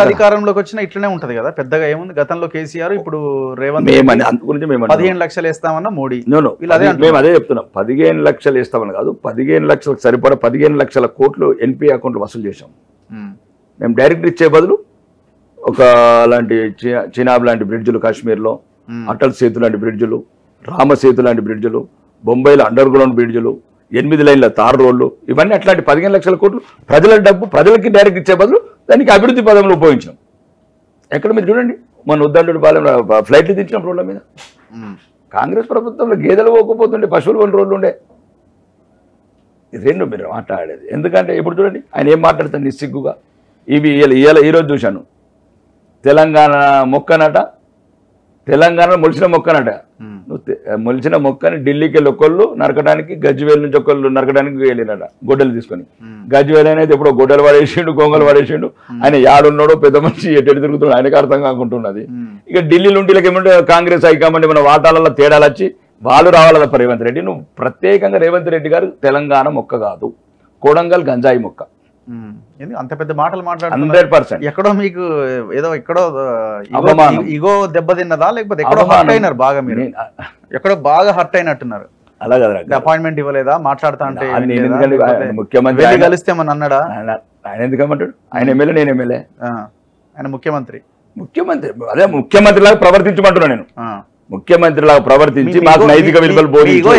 అధికారంలోకి వచ్చినా ఇట్లనే ఉంటది కదా, పెద్దగా ఏముంది. గతంలో కేసీఆర్, ఇప్పుడు రేవంత్. గురించి మేము 15 లక్షలు వేస్తామన్నా మోడీ. మేము అదే చెప్తున్నాం, 15 లక్షలు వేస్తామని కాదు, 15 లక్షలకు సరిపడా 15 లక్షల కోట్లు ఎన్పీ అకౌంట్లు వసూలు చేశాం. మేము డైరెక్ట్ ఇచ్చే బదులు ఒక లాంటి చినాబ్ లాంటి బ్రిడ్జులు కాశ్మీర్లో, అటల్ సేతు లాంటి బ్రిడ్జులు, రామసేతు లాంటి బ్రిడ్జులు, బొంబాయిలో అండర్ గ్రౌండ్ బ్రిడ్జులు, 8 లైన్ల తార్ రోడ్లు, ఇవన్నీ అట్లాంటి 15 లక్షల కోట్లు ప్రజల డబ్బు ప్రజలకి డైరెక్ట్ ఇచ్చే బదులు దానికి అభివృద్ధి పదంలో ఉపయోగించాం. ఎక్కడ మీరు చూడండి, మన ఉద్దండు పాలెంలో ఫ్లైట్లు తెచ్చిన రోడ్ల మీద. కాంగ్రెస్ ప్రభుత్వంలో గేదెలు పోకపోతుండే, పశువులు 2 రోజులు ఉండే. ఇది రెండు మీరు మాట్లాడేది. ఎందుకంటే ఇప్పుడు చూడండి ఆయన ఏం మాట్లాడుతాను నిస్సిగ్గుగా. ఇవి ఈరోజు చూశాను, తెలంగాణ మొక్కనట, తెలంగాణలో మొలిచిన మొక్కనట. మొలిచిన మొక్కని ఢిల్లీకి వెళ్ళి ఒకళ్ళు నరకడానికి, గజ్వేల్ నుంచి ఒకళ్ళు నరకడానికి వెళ్ళినట గొడ్డలు తీసుకొని. గజ్వేల్ అనేది ఎప్పుడో గొడ్డలు పడేసిండు, గొంగలు పడేసిండు. ఆయన యాడున్నాడో పెద్ద మనిషి ఎటు తిరుగుతున్నాడు ఆయనకు అర్థం కాకుంటున్నది. ఇక ఢిల్లీ నుండికి ఏమంటే కాంగ్రెస్ హైకమాండ్ మన వాటాలలో తేడాలు వచ్చి వాళ్ళు రావాలి. రేవంత్ రెడ్డి నువ్వు ప్రత్యేకంగా రేవంత్ రెడ్డి గారు తెలంగాణ మొక్క కాదు, కొడంగల్ గంజాయి మొక్క. అంత పెద్ద మాటలు 100%. ఎక్కడో మీకు ఏదో ఎక్కడో ఇగో దెబ్బతిన్నదా, లేకపోతే ఎక్కడో హర్ట్ అయినారు బాగా? మీరు ఎక్కడో బాగా హర్ట్ అయినట్టున్నారు. అలా కదా, అపాయింట్మెంట్ ఇవ్వలేదా? మాట్లాడతా అంటే ముఖ్యమంత్రి కలిస్తే మన అన్నాడా? ఆయన ఎందుకమ్మంటాడు? ఆయన ఎమ్మెల్యే, నేను ఎమ్మెల్యే, ఆయన ముఖ్యమంత్రి. అదే ముఖ్యమంత్రి లాగా ప్రవర్తించమంటున్నా నేను. ముఖ్యమంత్రి లాగా ప్రవర్తించి మాకు నైతిక విలువలు బోధించు,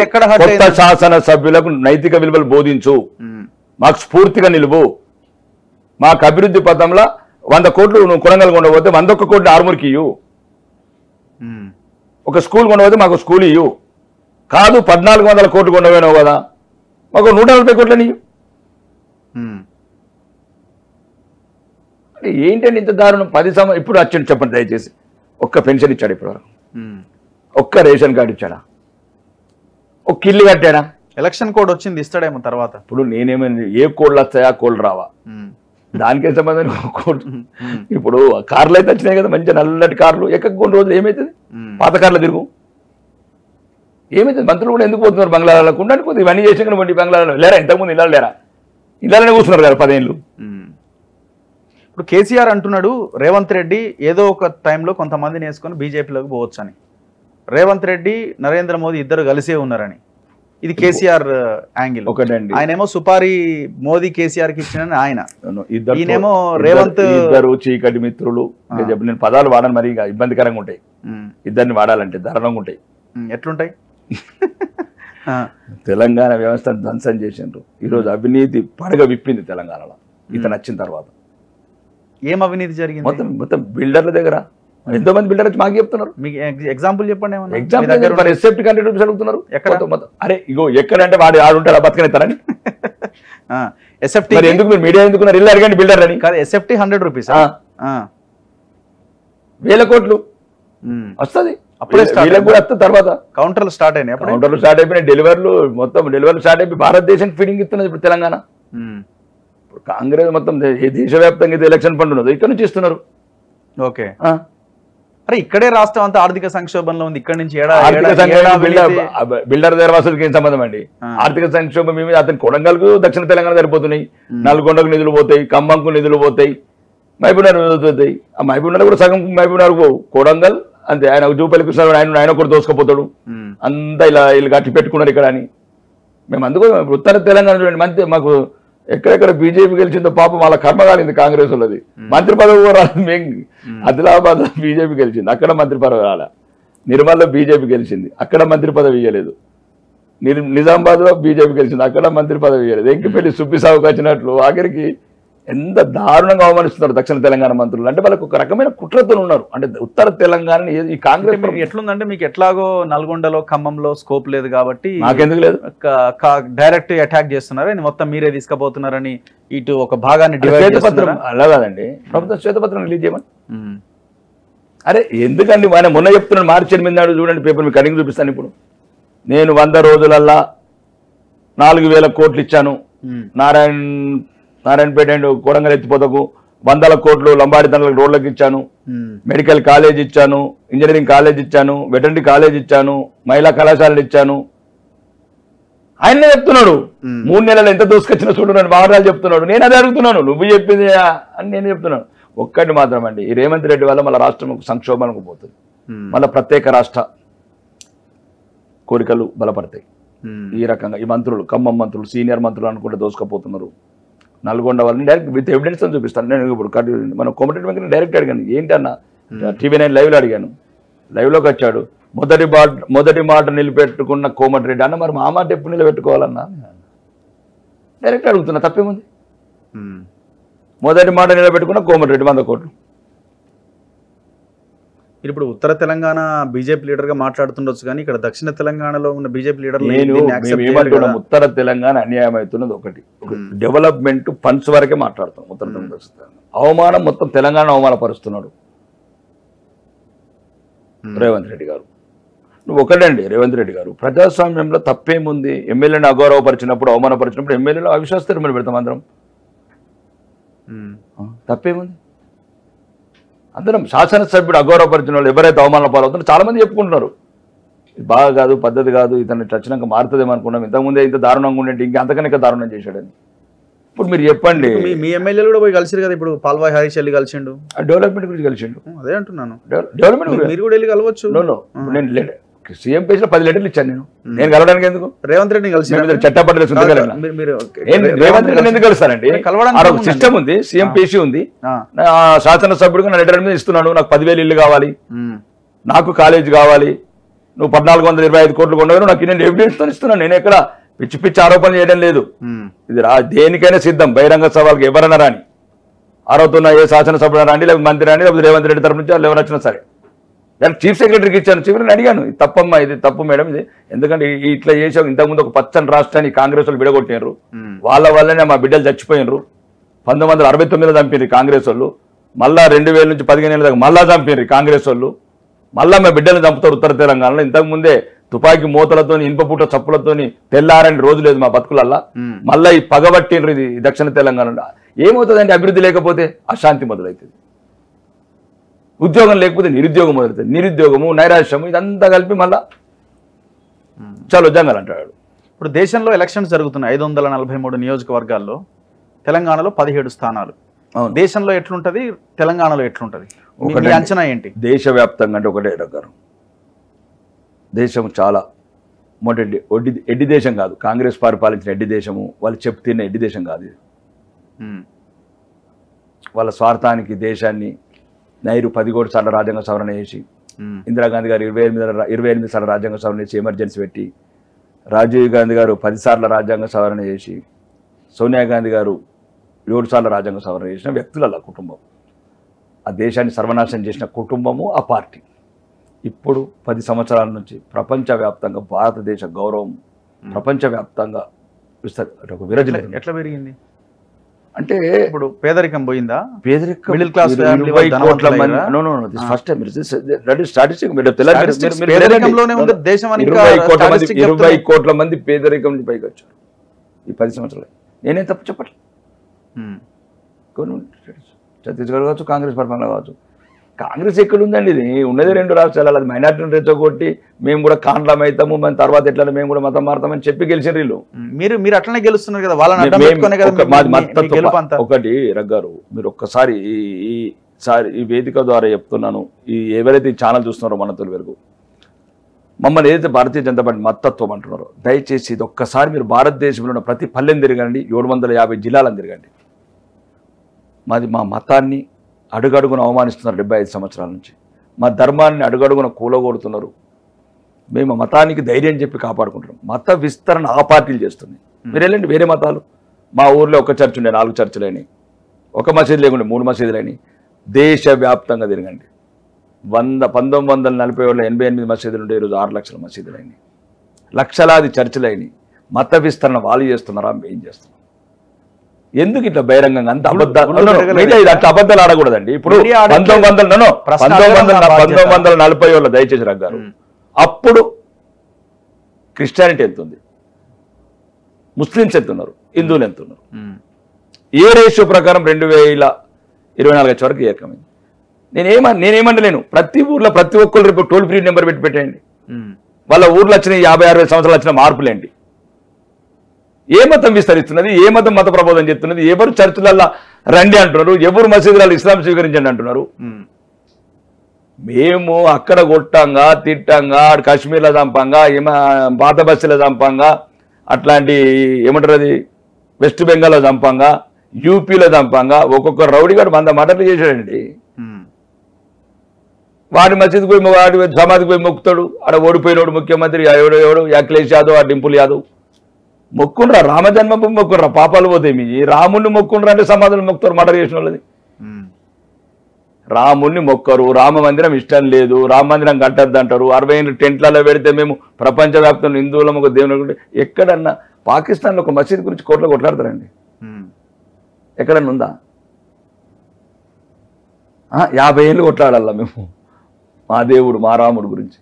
కొత్త శాసన సభ్యులకు నైతిక విలువలు బోధించు, మాకు స్ఫూర్తిగా నిలువు, మాకు అభివృద్ధి పథంలో 100 కోట్లు నువ్వు కొడంగల్ కొండపోతే 101 కోట్లు ఆర్మూర్కి ఇవ్వు, ఒక స్కూల్ కొండపోతే మాకు స్కూల్ ఇవ్వు. కాదు 1400 కోట్లు కొండపోయినావు కదా, మాకు 140 కోట్లని. అంటే ఏంటంటే ఇంత దారుణం? 10 సంవత్సరం ఇప్పుడు వచ్చాడు చెప్పండి దయచేసి. ఒక్క పెన్షన్ ఇచ్చాడు ఇప్పటివరకు? ఒక్క రేషన్ కార్డు ఇచ్చాడా? ఒక్క ఇల్లు కట్టాడా? ఎలక్షన్ కోడ్ వచ్చింది, ఇస్తాడేమో తర్వాత. ఇప్పుడు నేనేమైంది, ఏ కోడ్లు వస్తాయా కోళ్ళు రావా, దానికే సంబంధం కోడ్. ఇప్పుడు కార్లు అయితే వచ్చినాయి కదా, మంచిగా నల్లటి కార్లు. కొన్ని రోజులు ఏమవుతుంది? పాత కార్లు తిరుగు ఏమవుతుంది? మంత్రులు కూడా ఎందుకు పోతున్నారు బంగ్లాలకు? ఉండడానికి ఇవన్నీ చేసిన బండి బంగ్లాలో లేరా? ఇంతకుముందు ఇళ్ళలో లేరా? ఇళ్ళనే కూర్చున్నారు కదా 10 ఏళ్ళు. ఇప్పుడు కేసీఆర్ అంటున్నాడు రేవంత్ రెడ్డి ఏదో ఒక టైంలో కొంతమందిని వేసుకొని బీజేపీలోకి పోవచ్చు అని. రేవంత్ రెడ్డి, నరేంద్ర మోదీ ఇద్దరు కలిసే ఉన్నారని. ఇది కేసీఆర్ యాంగిల్ ఒకటండి. ఆయనేమో సుపారీ మోదీ కేసీఆర్ కి ఇచ్చిన ఆయన, ఈయనేమో రేవంత్. ఇద్దరు చీకటి మిత్రులు. నేను పదాలు వాడను, మరి ఇబ్బందికరంగా ఉంటాయి. ఇద్దరిని వాడాలంటే దారుణంగా ఉంటాయి. ఎట్లుంటాయి? తెలంగాణ వ్యవస్థను ధ్వంసం చేసిండ్రు. ఈరోజు అవినీతి పడగ విప్పింది తెలంగాణలో ఇతను వచ్చిన తర్వాత. ఏం అవినీతి జరిగింది? మొత్తం బిల్డర్ల దగ్గర ఎంతోమంది బిల్డర్ వచ్చి మాకు చెప్తున్నారు. మీకు ఎగ్జాంపుల్ చెప్పండి. ఎగ్జాంపుల్ ఎస్ఎఫ్టీ కంటే రూపీస్ అడుగుతున్నారు. అరే ఇగో ఎక్కడంటే వాడు ఆడుంటాడు బతకనిస్తారని. ఎస్ఎఫ్టీ ఎందుకు మీరు మీడియా ఎందుకున్నారు? ఇల్లు అడగండి బిల్డర్ అని. కాదు, ఎస్ఎఫ్టీ 100 రూపీస్ 1000 కోట్లు వస్తుంది. అప్పుడే కూడా వస్తుంది. తర్వాత కౌంటర్లు స్టార్ట్ అయినాయి. కౌంటర్లు స్టార్ట్ అయిపోయినాయి. డెలివరీలు స్టార్ట్ అయిపోయి భారతదేశానికి ఫీడింగ్ ఇస్తున్నది ఇప్పుడు తెలంగాణ. ఇప్పుడు కాంగ్రెస్ మొత్తం దేశవ్యాప్తంగా ఇది ఎలక్షన్ ఫండ్ ఉన్నది, ఇక్కడ నుంచి ఇస్తున్నారు. ఓకే, అరే ఇక్కడే రాష్ట్రం అంతా ఆర్థిక సంక్షోభంలో ఉంది. ఇక్కడ నుంచి బిల్డర్ దగ్గర వసూలుకి ఏం సంబంధం అండి? ఆర్థిక సంక్షోభం మీద అతని కొడంగల్కు దక్షిణ తెలంగాణ సరిపోతున్నాయి, నల్గొండకు నిధులు పోతాయి, ఖమ్మంకు నిధులు పోతాయి, మహబూబ్నగర్ నిధులు పోతాయి. ఆ మహబూబ్నగర్ కూడా సగం మహబూబ్నగర్ కొడంగల్ అంతే. ఆయన జూపల్లి కృష్ణ ఆయన కూడా దోసుకుపోతాడు. అంతా ఇలా వీళ్ళు గట్టి పెట్టుకున్నారు ఇక్కడ అని. మేము అందుకో ఉత్తర తెలంగాణ చూడండి, మంచి మాకు ఎక్కడెక్కడ బీజేపీ గెలిచిందో పాపం వాళ్ళ కర్మ కాలింది. కాంగ్రెస్ వాళ్ళది మంత్రి పదవి కూడా రాలేదు. మేము ఆదిలాబాద్ లో బీజేపీ గెలిచింది, అక్కడ మంత్రి పదవి రాలే. నిర్మల్లో బీజేపీ గెలిచింది, అక్కడ మంత్రి పదవి ఇవ్వలేదు. నిజామాబాద్ లో బీజేపీ గెలిచింది, అక్కడ మంత్రి పదవి ఇవ్వలేదు. ఎంకిపల్లి సుబ్బిసాగుకు వచ్చినట్లు ఆఖరికి ఎంత దారుణంగా అవమానిస్తున్నారు దక్షిణ తెలంగాణ మంత్రులు. అంటే వాళ్ళకి ఒక రకమైన కుట్రతో ఉన్నారు. అంటే ఉత్తర తెలంగాణ ఈ కాంగ్రెస్ ఎట్లుందంటే మీకు ఎట్లాగో నల్గొండలో ఖమ్మంలో స్కోప్ లేదు కాబట్టి నాకెందుకు లేదు, డైరెక్ట్ అటాక్ చేస్తున్నారు. మొత్తం మీరే తీసుకుపోతున్నారని ఇటు ఒక భాగాన్ని శ్వేతపత్రం అలా కాదండి, ప్రభుత్వం శ్వేతపత్రం రిలీజ్ చేయమని. అరే ఎందుకండి ఆయన మొన్న చెప్తున్నాను మార్చి 8 నాడు చూడండి పేపర్ మీకు కటింగ్ చూపిస్తాను. ఇప్పుడు నేను 100 రోజులల్లా 4000 కోట్లు ఇచ్చాను. నారాయణపేట అండ్ కొడంగల్ ఎత్తిపోతకు 100 కోట్లు లంబాడి తండ్రులకు రోడ్లకు ఇచ్చాను. మెడికల్ కాలేజ్ ఇచ్చాను, ఇంజనీరింగ్ కాలేజ్ ఇచ్చాను, వెటర్నరీ కాలేజ్ ఇచ్చాను, మహిళా కళాశాలలు ఇచ్చాను. ఆయనే చెప్తున్నాడు 3 నెలలు ఎంత దూసుకొచ్చినా చూడు బాగా చెప్తున్నాడు. నేను అదే అడుగుతున్నాను, నువ్వు చెప్పింది అని నేను చెప్తున్నాను. ఒక్కటి మాత్రం అండి, ఈ రేవంత్ రెడ్డి వల్ల మళ్ళీ రాష్ట్రం సంక్షోభానికి పోతుంది. మళ్ళీ ప్రత్యేక రాష్ట్ర కోరికలు బలపడతాయి. ఈ రకంగా ఈ మంత్రులు ఖమ్మం మంత్రులు సీనియర్ మంత్రులు అనుకుంటే దోసుకపోతున్నారు. నల్గొండ వాళ్ళని డైరెక్ట్ విత్ ఎవిడెన్స్ అని చూపిస్తాను. నేను ఇప్పుడు మనం కోమటిరెడ్డి వెంకన్న డైరెక్ట్ అడిగాను, ఏంటన్నా TV9 లైవ్లో అడిగాను. లైవ్లోకి వచ్చాడు, మొదటి మాట నిలబెట్టుకున్న కోమటిరెడ్డి అన్న, మరి మా మాట ఎప్పుడు నిలబెట్టుకోవాలన్నా డైరెక్ట్ అడుగుతున్నా, తప్పేముంది? మొదటి మాట నిలబెట్టుకున్న కోమటిరెడ్డి 100 కోట్లు. ఇప్పుడు ఉత్తర తెలంగాణ బీజేపీ లీడర్ గా మాట్లాడుతుండొచ్చు, కానీ ఇక్కడ దక్షిణ తెలంగాణలో ఉన్న బీజేపీ లీడర్ ఏమంటున్నాం, ఉత్తర తెలంగాణ అన్యాయం అవుతున్నది. ఒకటి డెవలప్మెంట్ ఫండ్స్ వరకే మాట్లాడతాం. ఉత్తర తెలంగాణ అవమానం మొత్తం తెలంగాణ అవమానపరుస్తున్నాడు రేవంత్ రెడ్డి గారు. నువ్వు ఒకటండి రేవంత్ రెడ్డి గారు, ప్రజాస్వామ్యంలో తప్పేముంది? ఎమ్మెల్యేని అగౌరవపరిచినప్పుడు అవమానపరిచినప్పుడు ఎమ్మెల్యేలో అవిశ్వాస తీర్మానం పెడతాం అందరం, తప్పేముంది? అందరం శాసనసభ్యుడు అగౌరవపరిచిన వాళ్ళు ఎవరైతే అవమానాల పాలవుతారో చాలా మంది చెప్పుకుంటున్నారు, బాగా కాదు, పద్ధతి కాదు, ఇతన్ని వచ్చినాక మారుతుందేమో అనుకున్నాం, ఇంతకుముందే ఇంత దారుణంగా ఉండే ఇంకా అంతకన్నా దారుణం చేశాడని. ఇప్పుడు మీరు చెప్పండి, మీ ఎమ్మెల్యేలు కూడా పోయి కలిసిరు కదా, ఇప్పుడు పాల్వాయి హరీష్ వెళ్ళి కలిసిండు, డెవలప్మెంట్ గురించి కలిసిండు. అదే అంటున్నాను, డెవలప్మెంట్ మీరు కూడా వెళ్ళి కలవచ్చు. నేను సీఎం పేజ్లో 10 లెటర్లు ఇచ్చాను. నేను కలవడానికి ఎందుకు? రేవంత్ రెడ్డిని కలిసి చట్టపడ్డ రేవంత్ రెడ్డిని ఎందుకు కలుస్తానండి? సిస్టమ్ ఉంది, సీఎం పేషీ ఉంది, శాసనసభ్యుడిగా నా లెటర్ మీద ఇస్తున్నాడు, నాకు 10,000 ఇల్లు కావాలి, నాకు కాలేజ్ కావాలి, నువ్వు 1425 కోట్లు కొన్నావు, నాకు నేను ఎవిడెన్స్ తో ఇస్తున్నాను. నేను ఎక్కడ పిచ్చి పిచ్చి ఆరోపణలు చేయడం లేదు. ఇది దేనికైనా సిద్ధం, బహిరంగ సవాళ్ళకి ఎవరైనా రాని, అర్హతున్న ఏ శాసనసభ్యుడు రాండి, లేకపోతే మంత్రి రాండి, లేకపోతే రేవంత్ రెడ్డి తరఫు నుంచి వాళ్ళు ఎవరు వచ్చినా సరే. నేను చీఫ్ సెక్రటరీకి ఇచ్చాను, చీఫ్ సెక్రటరీ అడిగాను, ఇది తప్పమ్మా, ఇది తప్పు మేడం, ఇది ఎందుకంటే ఇట్లా చేసావు. ఇంతకుముందు ఒక పచ్చని రాష్ట్రాన్ని కాంగ్రెస్ వాళ్ళు విడగొట్టారు, వాళ్ళ వల్లనే మా బిడ్డలు చచ్చిపోయినరు. 1969లో చంపారు కాంగ్రెస్ వాళ్ళు, మళ్ళా 2000 నుంచి 15 ఏళ్ళ దాకా మళ్ళా చంపారు కాంగ్రెస్ వాళ్ళు, మళ్ళా మా బిడ్డలు చంపుతారు ఉత్తర తెలంగాణలో. ఇంతకుముందే తుపాకీ మూతలతో ఇనుపపూట చప్పులతో తెల్లారని రోజు లేదు మా బతుకులల్లా. మళ్ళీ ఈ పగబట్టినరు ఇది దక్షిణ తెలంగాణలో. ఏమవుతుందంటే అభివృద్ధి లేకపోతే అశాంతి మొదలవుతుంది, ఉద్యోగం లేకపోతే నిరుద్యోగం మొదలవుతుంది, నిరుద్యోగము నైరాశ్యము ఇదంతా కలిపి మళ్ళా చాలా జంగాలు అంటాడు. ఇప్పుడు దేశంలో ఎలక్షన్స్ జరుగుతున్నాయి 543 నియోజకవర్గాల్లో, తెలంగాణలో 17 స్థానాలు. దేశంలో ఎట్లుంటది, తెలంగాణలో ఎట్లుంటది, మీ అంచనా ఏంటి? దేశవ్యాప్తంగా అంటే ఒకటే రకారం, దేశం చాలా మొదటి ఎడ్డి దేశం కాదు, కాంగ్రెస్ పరిపాలించిన ఎడ్డి దేశము, వాళ్ళు చెప్తున్న ఎడ్డి దేశం కాదు. వాళ్ళ స్వార్థానికి దేశాన్ని నైరు 10 సార్లు రాజ్యాంగ సవరణ చేసి, ఇందిరాగాంధీ గారు 28 సార్లు రాజ్యాంగ సవరణ చేసి ఎమర్జెన్సీ పెట్టి, రాజీవ్ గాంధీ గారు 10 సార్లు రాజ్యాంగ సవరణ చేసి, సోనియా గాంధీ గారు 7 సార్లు రాజ్యాంగ సవరణ చేసిన వ్యక్తుల కుటుంబం. ఆ దేశాన్ని సర్వనాశనం చేసిన కుటుంబము ఆ పార్టీ. ఇప్పుడు 10 సంవత్సరాల నుంచి ప్రపంచవ్యాప్తంగా భారతదేశ గౌరవం ప్రపంచవ్యాప్తంగా ఒక విరజన ఎట్లా పెరిగింది అంటే ఇప్పుడు పేదరికం పోయిందా? పేదరికం మిడిల్ క్లాస్ ఫ్యామిలీ 20 కోట్ల మంది ఫస్ట్ టైం స్టాటిస్టిక్ పేదరికంలోనే ఉంది దేశం అని 20 కోట్ల మంది పేదరికం నుంచి పైకి వచ్చారు ఈ 10 సంవత్సరాలు. నేనే తప్పు చెప్పట్లేదు. ఛత్తీస్గఢ్ కావచ్చు, కాంగ్రెస్ పరిపాలన కావచ్చు. కాంగ్రెస్ ఎక్కడ ఉందండి? ఇది ఉన్నదే 2 రాష్ట్రాలు. అది మైనార్టీని రెచ్చగొట్టి మేము కూడా కాండ్లం అవుతాము, మన తర్వాత ఎట్లా మేము కూడా మతం మారుతామని చెప్పి గెలిచిన వీళ్ళు. మీరు అట్లనే గెలుస్తున్నారు కదా, వాళ్ళని అడ్డం పెట్టుకునే కదా. ఒకటి రగ్గారు, మీరు ఒక్కసారి ఈ వేదిక ద్వారా చెప్తున్నాను, ఎవరైతే ఈ ఛానల్ చూస్తున్నారో మన తొలి వెలుగు, మమ్మల్ని ఏదైతే భారతీయ జనతా పార్టీ మతత్వం అంటున్నారో, దయచేసి ఇది ఒక్కసారి మీరు భారతదేశంలో ఉన్న ప్రతి పల్లెని తిరగండి, 750 జిల్లాలను తిరగండి. మా మతాన్ని అడుగడుగున అవమానిస్తున్నారు 75 సంవత్సరాల నుంచి. మా ధర్మాన్ని అడుగడుగున కూలగొడుతున్నారు. మేము మతానికి ధైర్యం చెప్పి కాపాడుకుంటున్నాం. మత విస్తరణ ఆ పార్టీలు చేస్తున్నాయి. మీరు వెళ్ళండి వేరే మతాలు. మా ఊర్లో ఒక చర్చ్ ఉండే 4 చర్చిలైనవి, ఒక మసీదు లేకుండే 3 మసీదులైనవి. దేశవ్యాప్తంగా తిరగండి. 1940లో 88 మసీదులు ఉండే, ఈరోజు 6 లక్షల మసీదులైనవి, లక్షలాది చర్చిలైనవి. మత విస్తరణ వాళ్ళు చేస్తున్నారా, మేం చేస్తున్నాం? ఎందుకు ఇట్లా బహిరంగంగా అంత అబద్ధాలు? అట్లా అబద్ధాలు ఆడకూడదండి. ఇప్పుడు 1940 దయచేసి రగ్గారు, అప్పుడు క్రిస్టియానిటీ ఎంత ఉంది, ముస్లిమ్స్ ఎంత ఉన్నారు, హిందువులు ఎంత ఉన్నారు, ఏ రేషియో ప్రకారం 2024 వచ్చే వరకు ఏకమైంది. నేనేమంటలేను, ప్రతి ఊర్లో ప్రతి ఒక్కరు రేపు టోల్ ఫ్రీ నెంబర్ పెట్టండి. వాళ్ళ ఊర్లో వచ్చిన 50-60 సంవత్సరాలు వచ్చిన మార్పులేంటి? ఏ మతం విస్తరిస్తున్నది, ఏ మతం మత ప్రబోధం చెప్తున్నది, ఎవరు చర్చిలల్లో రండి అంటున్నారు, ఎవరు మసీదులలో ఇస్లాం స్వీకరించండి అంటున్నారు. మేము అక్కడ కొట్టంగా తిట్టంగా కాశ్మీర్లో చంపంగా పాత బస్తీలో చంపంగా అట్లాంటి ఏమంటారు అది వెస్ట్ బెంగాల్లో చంపంగా యూపీలో చంపంగా ఒక్కొక్క రౌడీగాడు 100 మటర్లు చేశాడండి. వాడి మసీదుకు పోయి వాడి సమాధికి పోయి మొక్కుతాడు. ఆడ ఓడిపోయినోడు ముఖ్యమంత్రి ఎవడు అఖిలేష్ యాదవ్, ఆ డింపుల్ యాదవ్ మొక్కుండ్రా, రామజన్మభూమి మొక్కుండ్రా, పాపాలు పోతాయి. మీ రాముణ్ణి మొక్కుండ్రా అంటే సమాధులు మొక్కుతారు మర్డర్ చేసిన వాళ్ళది. రాముణ్ణి మొక్కరు, రామ మందిరం ఇష్టం లేదు, రామ మందిరం కట్టద్దు అంటారు. 60 టెంట్లలో పెడితే మేము ప్రపంచవ్యాప్తంగా హిందువులం ఒక దేవుని ఎక్కడన్నా పాకిస్తాన్లో ఒక మసీద్ గురించి కోట్లు కొట్లాడతారండి? ఎక్కడన్నా ఉందా? 50 ఏళ్ళు కొట్లాడాల మేము మా దేవుడు మా రాముడు గురించి.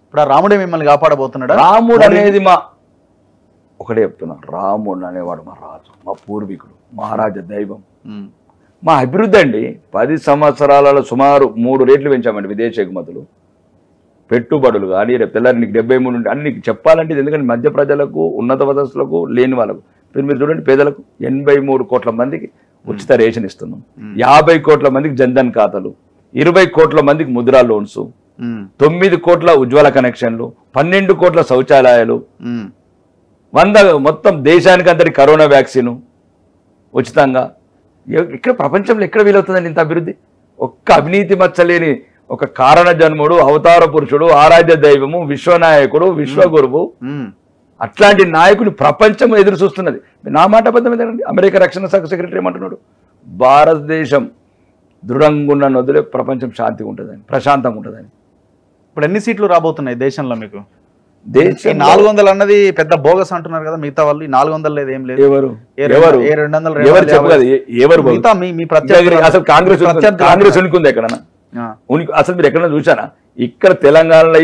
ఇప్పుడు ఆ రాముడే మిమ్మల్ని కాపాడబోతున్నాడు. రాముడు అనేది ఒకటే చెప్తున్నా, రాముడు అనేవాడు మా రాజు, మా పూర్వీకుడు, మహారాజ దైవం, మా అభివృద్ధి అండి. 10 సంవత్సరాలలో సుమారు 3 రేట్లు పెంచామండి విదేశీ ఎగుమతులు, పెట్టుబడులు కానీ. రేపు తెల్లారి నీకు 73 నుండి అని నీకు చెప్పాలంటే, ఎందుకంటే మధ్య ప్రజలకు, ఉన్నత వదస్సులకు, లేని వాళ్ళకు. మీరు చూడండి, పేదలకు 83 కోట్ల మందికి ఉచిత రేషన్ ఇస్తున్నాం, 50 కోట్ల మందికి జన్ధన్ ఖాతాలు, 20 కోట్ల మందికి ముద్రా లోన్స్, 9 కోట్ల ఉజ్వల కనెక్షన్లు, 12 కోట్ల శౌచాలయాలు, 100 మొత్తం దేశానికి అంతటి కరోనా వ్యాక్సిన్ ఉచితంగా. ఇక్కడ ప్రపంచంలో ఎక్కడ వీలవుతుందండి ఇంత అభివృద్ధి? ఒక్క అవినీతి మచ్చలేని ఒక కారణ జన్ముడు, అవతార పురుషుడు, ఆరాధ్య దైవము, విశ్వనాయకుడు, విశ్వగురువు, అట్లాంటి నాయకుని ప్రపంచం ఎదురు చూస్తున్నది. నా మాట అబద్ధం ఏదండి? అమెరికా రక్షణ శాఖ సెక్రటరీ ఏమంటున్నాడు? భారతదేశం దృఢంగా ఉన్న నదులే ప్రపంచం శాంతిగా ఉంటుందని, ప్రశాంతంగా ఉంటుందని. ఇప్పుడు ఎన్ని సీట్లు రాబోతున్నాయి దేశంలో మీకు? 400 అన్నది పెద్ద బోగస్ అంటున్నారు కదా మిగతా వాళ్ళు. 400 లేదు, ఏం లేదు. ఎవరు అసలు కాంగ్రెస్ ఉనికుంది ఎక్కడన్నా? అసలు మీరు ఎక్కడన్నా చూసారా? ఇక్కడ తెలంగాణలో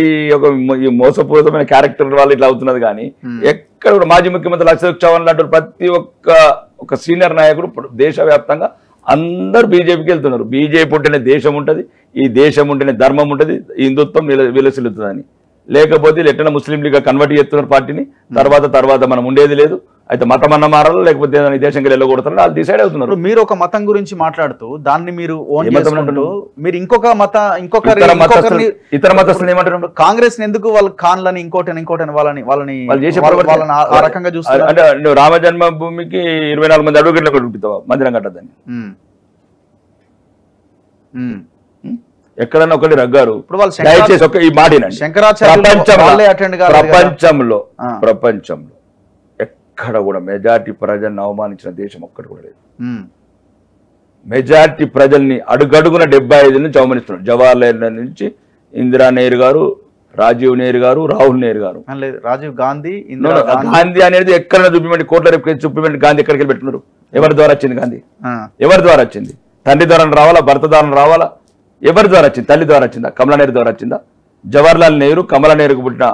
ఈ మోసపూరితమైన క్యారెక్టర్ వాళ్ళు ఇట్లా అవుతున్నది కానీ ఎక్కడ కూడా మాజీ ముఖ్యమంత్రి అశోక్ చవాన్ లాంటి ప్రతి ఒక్క సీనియర్ నాయకుడు దేశవ్యాప్తంగా అందరూ బీజేపీకి వెళ్తున్నారు. బీజేపీ ఉంటేనే దేశం ఉంటుంది, ఈ దేశం ఉంటేనే ధర్మం ఉంటుంది, హిందుత్వం విలసిల్లుతుందని. లేకపోతే ఎట్లా ముస్లిం లీగ్ కన్వర్ట్ చేస్తున్నారు పార్టీని. తర్వాత మనం ఉండేది లేదు. అయితే మతం అన్న మారాలి, లేకపోతే దేశంకి వెళ్ళకూడదు, వాళ్ళు డిసైడ్ అవుతున్నారు. మీరు ఒక మతం గురించి మాట్లాడుతూ దాన్ని మీరు మీరు ఇతర మతస్థులు ఏమంటారు? కాంగ్రెస్ ఎందుకు వాళ్ళు ఖాన్లని ఇంకోటని వాళ్ళని చేసే ఆ రకంగా చూస్తారు. అంటే నువ్వు రామ జన్మభూమికి 24 మంది అడ్వకేట్లు చూపిస్తావా మందిరం కట్టద్దని? ఎక్కడన్నా ఒకటి రగ్గారు. దయచేసి ఒక ఈ మాటినండి, ప్రపంచంలో ఎక్కడ కూడా మెజార్టీ ప్రజలను అవమానించిన దేశం ఒక్కటి కూడా లేదు. మెజారిటీ ప్రజల్ని అడుగడుగున 75 నుంచి అవమానిస్తున్నారు. జవహర్లాల్ నెహ్రూ నుంచి ఇందిరా నెహ్రూ గారు, రాజీవ్ నెహ్రూ గారు, రాహుల్ నెహ్రూ గారు. లేదు, రాజీవ్ గాంధీ, గాంధీ అనేది ఎక్కడ చూపించండి, కోట్ల రేపు చూపించండి. గాంధీ ఎక్కడికి వెళ్ళి పెట్టున్నారు? ఎవరి ద్వారా వచ్చింది గాంధీ? ఎవరి ద్వారా వచ్చింది? తండ్రి ద్వారా రావాలా, భర్త ద్వారా రావాలా? ఎవరి ద్వారా వచ్చింది? తల్లి ద్వారా వచ్చిందా? కమలా నెహ్రూ ద్వారా వచ్చిందా? జవహర్లాల్ నెహ్రూ, కమలా నెహ్రూకు పుట్టిన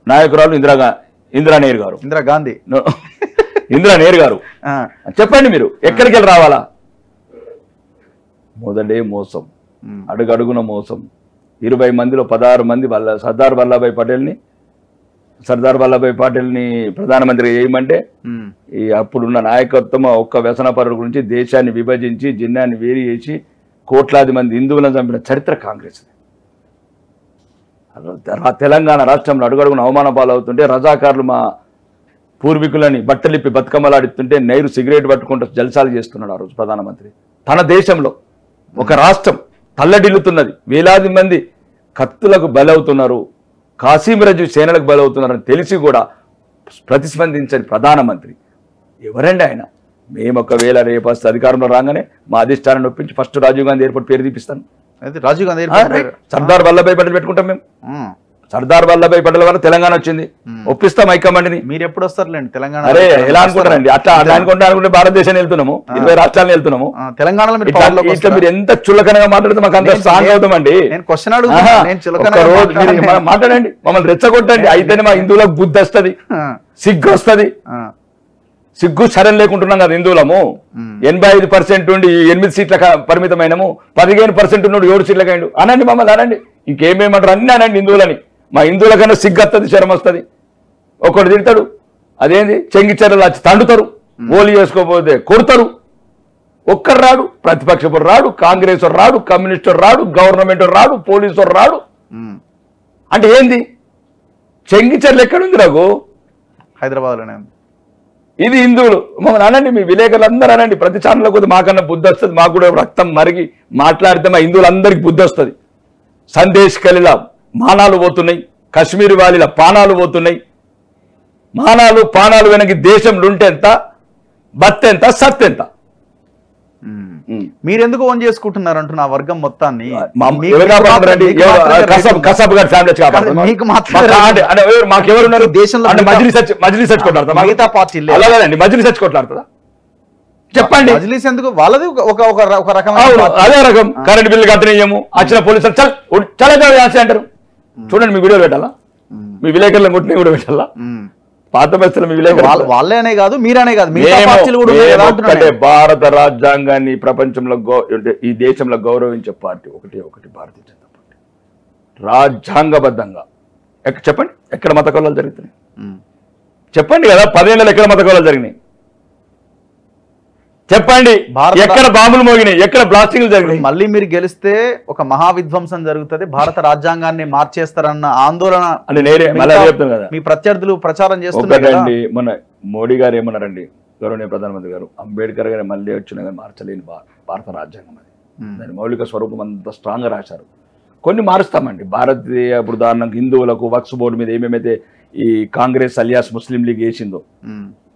నాయకురాలు ఇందిరా నెహ్రూ గారు, ఇందిరా గాంధీ, ఇందిరా నెహ్రూ గారు. చెప్పండి మీరు ఎక్కడికి వెళ్ళి రావాలా? మొదటే మోసం, అడుగడుగున మోసం. 20 మందిలో 16 మంది సర్దార్ వల్లభాయ్ పటేల్ని ప్రధానమంత్రి చేయమంటే ఈ అప్పుడున్న నాయకత్వం ఒక్క వ్యసనపరుల గురించి దేశాన్ని విభజించి జిన్నాన్ని వేరు చేసి కోట్లాది మంది హిందువులను చంపిన చరిత్ర కాంగ్రెస్. తెలంగాణ రాష్ట్రంలో అడుగడుగున అవమాన పాలవుతుంటే రజాకారులు మా పూర్వీకులని బట్టలిప్పి బతుకమ్మలాడుతుంటే నెహ్రూ సిగరెట్ పట్టుకుంటూ జల్సాలు చేస్తున్నాడు ఆ రోజు ప్రధానమంత్రి. తన దేశంలో ఒక రాష్ట్రం తల్లడిల్లుతున్నది, వేలాది మంది కత్తులకు బలవుతున్నారు, కాశీమరజు సేనలకు బలవుతున్నారని తెలిసి కూడా ప్రతిస్పందించని ప్రధానమంత్రి ఎవరండి ఆయన? మేము ఒకవేళ రేపు అధికారంలో రాగానే మా అధిష్టానాన్ని ఒప్పించి ఫస్ట్ రాజీవ్ గాంధీ ఎయిర్పోర్ట్ పేరు తీపిస్తాను. రాజీవ్ గాంధీ సర్దార్ వల్లభాయ్ పటేల్ పెట్టుకుంటాం మేము. సర్దార్ వల్లభాయ్ పటేల్ వల్ల తెలంగాణ వచ్చింది, ఒప్పిస్తాం హైకమాండ్ని. మీరు ఎప్పుడు వస్తారులేండి తెలంగాణ? అరే ఎలా అనుకుంటారండి? అట్లా అనుకుంటే భారతదేశాన్ని వెళ్తున్నాము, 20 రాష్ట్రాలను వెళ్తున్నాము. తెలంగాణలో మీరు ఎంత చులకనగా మాట్లాడితే మాకు అంత స్ట్రాంగ్ అవుతామండి. మాట్లాడండి, మమ్మల్ని రెచ్చగొట్టండి, అయితేనే మా హిందువులకు బుద్ధి వస్తుంది, సిగ్గు వస్తుంది. సిగ్గు శరం లేకుంటున్నాం కదా హిందువులము. 85% నుండి 8 సీట్ల పరిమితమైనము, 15% నుండి 7 సీట్లకి అయిండు. అనండి మమ్మల్ని, అనండి, ఇంకేమేమంటారు అన్ని అనండి హిందువులని. మా హిందువుల కన్నా సిగ్గు వస్తుంది, శరం వస్తుంది. ఒకడు తిడతాడు, అదేంది చెంగిచెర్రలు వచ్చి తండుతారు, ఓలి చేసుకోకపోతే కొడతారు. ఒక్కరు రాడు, ప్రతిపక్షపు రాడు, కాంగ్రెస్ రాడు, కమ్యూనిస్టు రాడు, గవర్నమెంట్ రాడు, పోలీసు రాడు. అంటే ఏంది? చెంగిచెర్రలు ఎక్కడుంది రఘు? హైదరాబాద్లోనే. ఇది హిందువులు. మమ్మల్ని అనండి, మీ విలేకరులు అందరూ అనండి. ప్రతి ఛానల్ కొద్ది మాకన్నా బుద్ధి వస్తుంది, మాకు కూడా రక్తం మరిగి మాట్లాడితే మా హిందువులందరికీ బుద్ధి వస్తుంది. సందేశ్ కలిలా మానాలు పోతున్నాయి, కశ్మీర్ వాలీల పానాలు పోతున్నాయి. మానాలు పానాలు వెనక్కి దేశంలో ఉంటే ఎంత, బత్తెంత, సత్తెంత. మీరెందుకు ఓన్ చేసుకుంటున్నారు అంటున్నా వర్గం మొత్తాన్ని? మాకెవరున్నారు దేశంలో? మజ్లిస్ కొట్లాడతా, మిగతా పార్టీలు అలాగేనండి, మజ్లిస్ కొట్లాడుతుందా? చెప్పండి. మజ్లిస్ ఎందుకు? వాళ్ళది ఒక రకమైన అదే రకం. కరెంట్ బిల్లు కట్టనీయము, వచ్చిన పోలీసులు చాలా అంటారు. చూడండి, మీ వీడియోలు పెట్టాలా? మీ విలేకరులను కొట్టిన కూడా పెట్టాలా? పాత బస్తీలు మీ విలేకరులు వాళ్ళేనే కాదు, మీరనే కాదు, భారత రాజ్యాంగాన్ని ప్రపంచంలో ఈ దేశంలో గౌరవించే పార్టీ ఒకటి భారతీయ జనతా పార్టీ. రాజ్యాంగబద్ధంగా చెప్పండి, ఎక్కడ మత కలహాలు జరుగుతున్నాయి? చెప్పండి కదా, 10 ఏళ్ళలో ఎక్కడ మత కలహాలు జరిగినాయి? చెప్పండి, ఎక్కడ బాంబులు మోగినాయి, ఎక్కడ బ్లాస్టింగ్లు జరిగినాయి? మళ్ళీ మీరు గెలిస్తే ఒక మహావిధ్వంసం జరుగుతుంది, భారత రాజ్యాంగాన్ని మార్చేస్తారన్న ఆందోళన మీ ప్రత్యర్థులు ప్రచారం చేస్తున్నారండి. మొన్న మోడీ గారు ఏమన్నారండి, గౌరవనీయ ప్రధానమంత్రి గారు, అంబేద్కర్ గారు మళ్ళీ వచ్చిన మార్చలేని భారత రాజ్యాంగం అది, దాని మౌలిక స్వరూపం అంత స్ట్రాంగ్ గా రాశారు. కొన్ని మారుస్తామండి. భారతీయ ఇప్పుడు ఉదాహరణకు హిందువులకు వక్స్ బోర్డు మీద ఏమేమైతే ఈ కాంగ్రెస్ అలియాస్ ముస్లిం లీగ్ వేసిందో,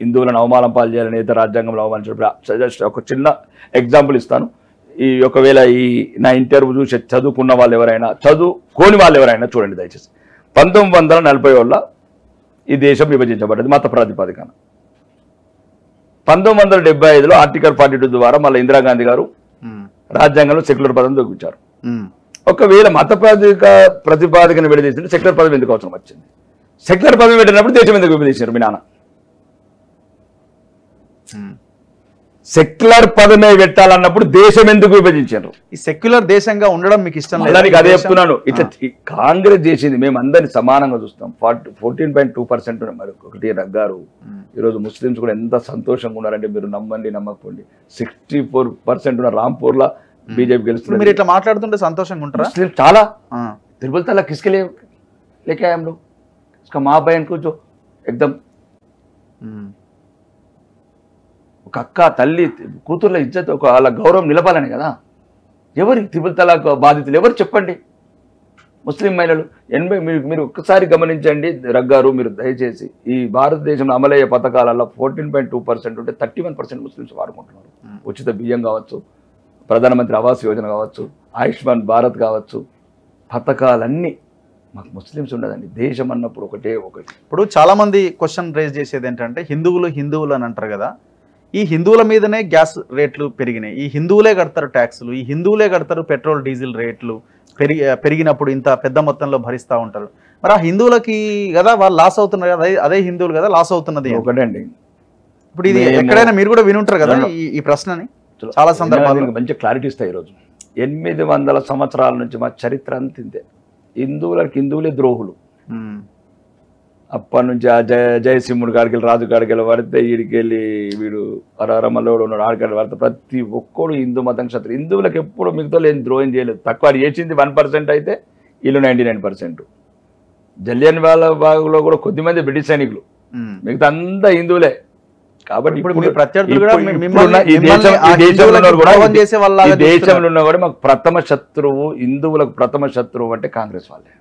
హిందువులను అవమానం పాలు చేయాలని అయితే రాజ్యాంగంలో అవమానించడం. జస్ట్ ఒక చిన్న ఎగ్జాంపుల్ ఇస్తాను. ఈ ఒకవేళ ఈ నా ఇంటర్వ్యూ చూసి చదువుకున్న వాళ్ళు ఎవరైనా, చదువుకోని వాళ్ళు ఎవరైనా చూడండి దయచేసి. 1940 ఈ దేశం విభజించబడ్డది మత ప్రాతిపదికన. 1975లో ఆర్టికల్ 42 ద్వారా మళ్ళీ ఇందిరాగాంధీ గారు రాజ్యాంగంలో సెక్యులర్ పదం దొరికించారు. ఒకవేళ మత ప్రతిపాదికను విడదీసి సెక్యులర్ పదం ఎందుకు అవసరం వచ్చింది? సెక్యులర్ పదం పెట్టినప్పుడు దేశం ఎందుకు విభజించారు మీ నాన్న? సెక్యులర్ పదమే పెట్టాలన్నప్పుడు దేశం ఎందుకు విభజించారు? ఈ సెక్యులర్ దేశంగా ఉండడం మీకు ఇష్టం లేదు? అదే చెప్తున్నాను. ఇట్లా కాంగ్రెస్ చేసింది, మేము అందరినీ సమానంగా చూస్తాం. 14.2% మరి ఒకటి రగ్గారు. ఈరోజు ముస్లిమ్స్ కూడా ఎంత సంతోషంగా ఉన్నారంటే మీరు నమ్మండి నమ్మకపోండి. 64% ఉన్న రాంపూర్లో బీజేపీ గెలుస్తుంది. మీరు ఇట్లా మాట్లాడుతుంటే సంతోషంగా ఉంటారా? ముస్లిం చాలా తిరుపతి తల కిస్కే లేకే हम लोग इसका माँ बहन को जो एकदम ఒక అక్క తల్లి కూతుర్ల ఇజ్జత్ వాళ్ళ గౌరవం నిలపాలని కదా. ఎవరి త్రిపుల్ తలాక్ బాధితులు ఎవరు చెప్పండి? ముస్లిం మహిళలు 80 మీరు ఒక్కసారి గమనించండి రగ్గారు, మీరు దయచేసి ఈ భారతదేశంలో అమలయ్యే పథకాలలో 14.2% ఉంటే 31% ముస్లిమ్స్ వాడుకుంటున్నారు. ఉచిత బియ్యం కావచ్చు, ప్రధానమంత్రి ఆవాస్ యోజన కావచ్చు, ఆయుష్మాన్ భారత్ కావచ్చు, పథకాలన్నీ మాకు ముస్లిమ్స్ ఉండదండి. దేశం అన్నప్పుడు ఒకటి. ఇప్పుడు చాలా మంది క్వశ్చన్ రేజ్ చేసేది ఏంటంటే హిందువులు అని అంటారు కదా, ఈ హిందువుల మీదనే గ్యాస్ రేట్లు పెరిగినాయి, ఈ హిందువులే కడతారు ట్యాక్సులు, ఈ హిందువులే కడతారు పెట్రోల్ డీజిల్ రేట్లు పెరిగినప్పుడు ఇంత పెద్ద మొత్తంలో భరిస్తూ ఉంటారు. మరి ఆ హిందువులకి కదా వాళ్ళు లాస్ అవుతున్నారు కదా, అదే హిందువులు కదా లాస్ అవుతున్నది ఒకటండి. ఇప్పుడు ఇది ఎక్కడైనా మీరు కూడా వినుంటారు కదా ఈ ప్రశ్నని చాలా సందర్భాలు. మంచి క్లారిటీ ఇస్తాయి. ఈరోజు 800 సంవత్సరాల నుంచి మా చరిత్ర అంతిందే. హిందువులే ద్రోహులు. అప్పటి నుంచి ఆ జయసింహుడు కాడికి రాజు కాడికి పడితే వీడికి వెళ్ళి వీడు రమల్లోడు ఉన్నాడు ఆడికాడికి పడితే ప్రతి ఒక్కడు హిందూ మతం క్షత్రు. హిందువులకు ఎప్పుడు మిగతా లేని ద్రోహం చేయలేదు. తక్కువ చేసింది 1% అయితే వీళ్ళు 99%. జలియన్ వాలా బాగ్లో కూడా కొద్దిమంది బ్రిటిష్ సైనికులు, మిగతా అంతా హిందువులే. కాబట్టి దేశంలో ఉన్న కూడా మాకు ప్రథమ శత్రువు, హిందువులకు ప్రథమ శత్రువు అంటే కాంగ్రెస్ వాళ్ళే.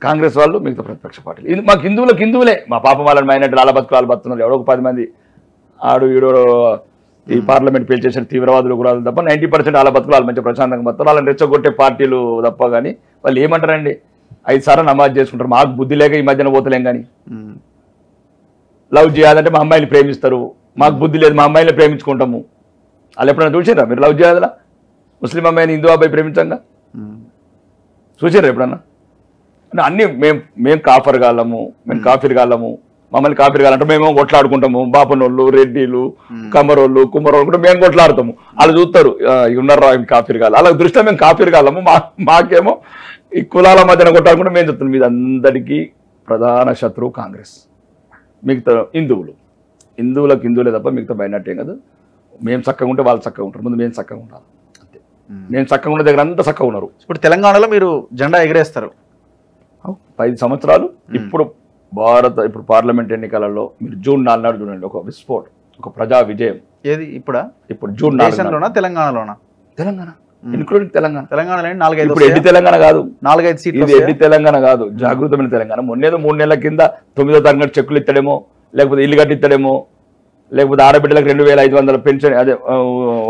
కాంగ్రెస్ వాళ్ళు మిగతా ప్రతిపక్ష పార్టీలు. మాకు హిందువులే. మా పాపం వాళ్ళని మైనార్టీలు అలా బతుకులు బతున్నారు. ఎవడో 10 మంది ఆడు ఈడో ఈ పార్లమెంట్ పేల్చేసిన తీవ్రవాదులు గురాలు తప్ప 90% అలా బతుకులు వాళ్ళు మంచిగా ప్రశాంతంగా బతున్నారు. వాళ్ళని రెచ్చగొట్టే పార్టీలు తప్ప కానీ వాళ్ళు ఏమంటారండి, 5 సార్లు నమాజ్ చేసుకుంటారు. మాకు బుద్ధి లేక ఈ మధ్యన పోతలేం కానీ లవ్ చేయాలంటే మా అమ్మాయిని ప్రేమిస్తారు. మాకు బుద్ధి లేదు, మా అమ్మాయిని ప్రేమించుకుంటాము. వాళ్ళు ఎప్పుడైనా చూసారా మీరు లవ్ చేయాలా? ముస్లిం అమ్మాయిని హిందూ అబ్బాయి ప్రేమించంగా చూసారా ఎప్పుడన్నా? అన్నీ మేము కాఫర్ కాళ్ళము, మేము కాఫీర్ కాళ్ళము, మమ్మల్ని కాఫీర్ కాలంటే మేము కొట్లాడుకుంటాము. బాపనోళ్ళు, రెడ్డిలు, కమరోళ్ళు, కుమ్మరోళ్ళు కూడా మేము కొట్లాడుతాము. వాళ్ళు చూస్తారు ఉన్నారా కాఫీర్ కాళ్ళు. అలా దృష్టిలో మేము కాఫీర్ కాళ్ళము. మాకేమో ఈ కులాల మధ్యన కొట్లాడుకుంటే మేము చెప్తున్నాం. మీద అందరికీ ప్రధాన శత్రువు కాంగ్రెస్, మిగతా హిందువులకు హిందువులే తప్ప మిగతా మైనార్టీ కాదు. మేము చక్కగా ఉంటే వాళ్ళు చక్కగా ఉంటారు. ముందు మేము చక్కగా ఉండాలి అంతే. మేము చక్కగా ఉన్న దగ్గర అంతా చక్కగా ఉన్నారు. ఇప్పుడు తెలంగాణలో మీరు జెండా ఎగరేస్తారు 5 సంవత్సరాలు. ఇప్పుడు పార్లమెంట్ ఎన్నికలలో మీరు జూన్ 4 నాడు చూడండి, ఒక విస్ఫోట్, ఒక ప్రజా విజయం. ఏది ఇప్పుడు జూన్ 4 తెలంగాణ ఇన్క్లూడింగ్ తెలంగాణలో ఇప్పుడు ఎడ్డి తెలంగాణ కాదు, 4-5 సీట్లు. ఇది ఎడ్డి తెలంగాణ కాదు, జాగృతమైన తెలంగాణ. మొన్నేదో 3 నెలల కింద 9వ తరగతి చెక్కులు ఇస్తాడేమో, లేకపోతే ఇల్లు కట్టిస్తాడేమో, లేకపోతే ఆడబిడ్డలకు 2,500 పెన్షన్, అదే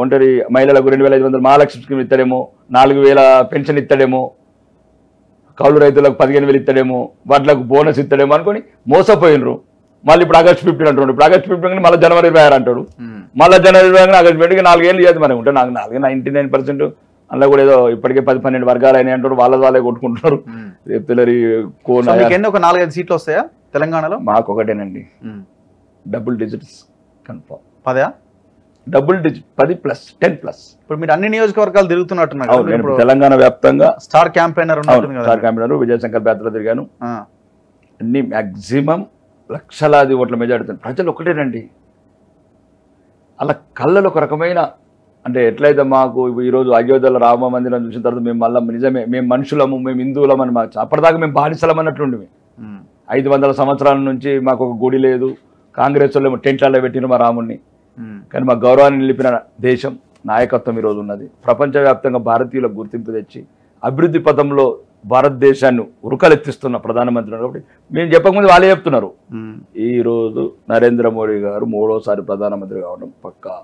ఒంటరి మహిళలకు 2,500 మహాలక్ష్మి స్కీమ్ ఇస్తాడేమో, 4,000 పెన్షన్ ఇస్తాడేమో, కౌలు రైతులకు 15,000 ఇస్తాడేమో, వాటిలకు బోనస్ ఇస్తాడేమో అనుకుని మోసపోయినరు. మళ్ళీ ఇప్పుడు ఆగస్టు 15 అంటాడు. ఇప్పుడు ఆగస్టు 15 మళ్ళీ జనవరి 26 అంటాడు. మళ్ళీ జనవరి 26 ఆగస్టు 20 4 ఏళ్ళు చేయాలి. మనం ఉంటే నాకు 99% అందులో కూడా ఏదో ఇప్పటికే 10-12 వర్గాలు అయినాయి అంటారు. వాళ్ళే కొట్టుకుంటున్నారు. ఒక 4-5 సీట్లు వస్తాయా తెలంగాణలో? మాకు ఒకటేనండి, double digits confirm. 10 double digit 10+, 10+. ఇప్పుడు మీరు అన్ని నియోజకవర్గాలు తిరుగుతున్నట్టున్నారు. తెలంగాణ వ్యాప్తంగా స్టార్ క్యాంపెయినర్ విజయశంకర్ పేటలో తిరిగాను. అన్ని మ్యాక్సిమం లక్షలాది ఓట్ల మెజారిటీ. ప్రజలు ఒకటేనండి, అలా కళ్ళలో ఒక రకమైన అంటే ఎట్లయితే మాకు ఈరోజు అయోధ్యలో రామ మందిరం చూసిన తర్వాత మేము మళ్ళీ నిజమే మేము మనుషులము, మేము హిందువులమని మాకు అప్పటిదాకా మేము బానిసలం అన్నట్లుండి 500 సంవత్సరాల నుంచి మాకు ఒక గుడి లేదు. కాంగ్రెస్ వాళ్ళు టెంట్లలో పెట్టిన మా రాముడిని. కానీ మా గౌరవాన్ని నిలిపిన దేశం నాయకత్వం ఈరోజు ఉన్నది. ప్రపంచవ్యాప్తంగా భారతీయులకు గుర్తింపు తెచ్చి అభివృద్ధి పథంలో భారతదేశాన్ని ఉరుకలెత్తిస్తున్న ప్రధానమంత్రి. కాబట్టి మేము చెప్పకముందు వాళ్ళే చెప్తున్నారు. ఈరోజు నరేంద్ర మోడీ గారు 3వసారి ప్రధానమంత్రి కావడం పక్కా.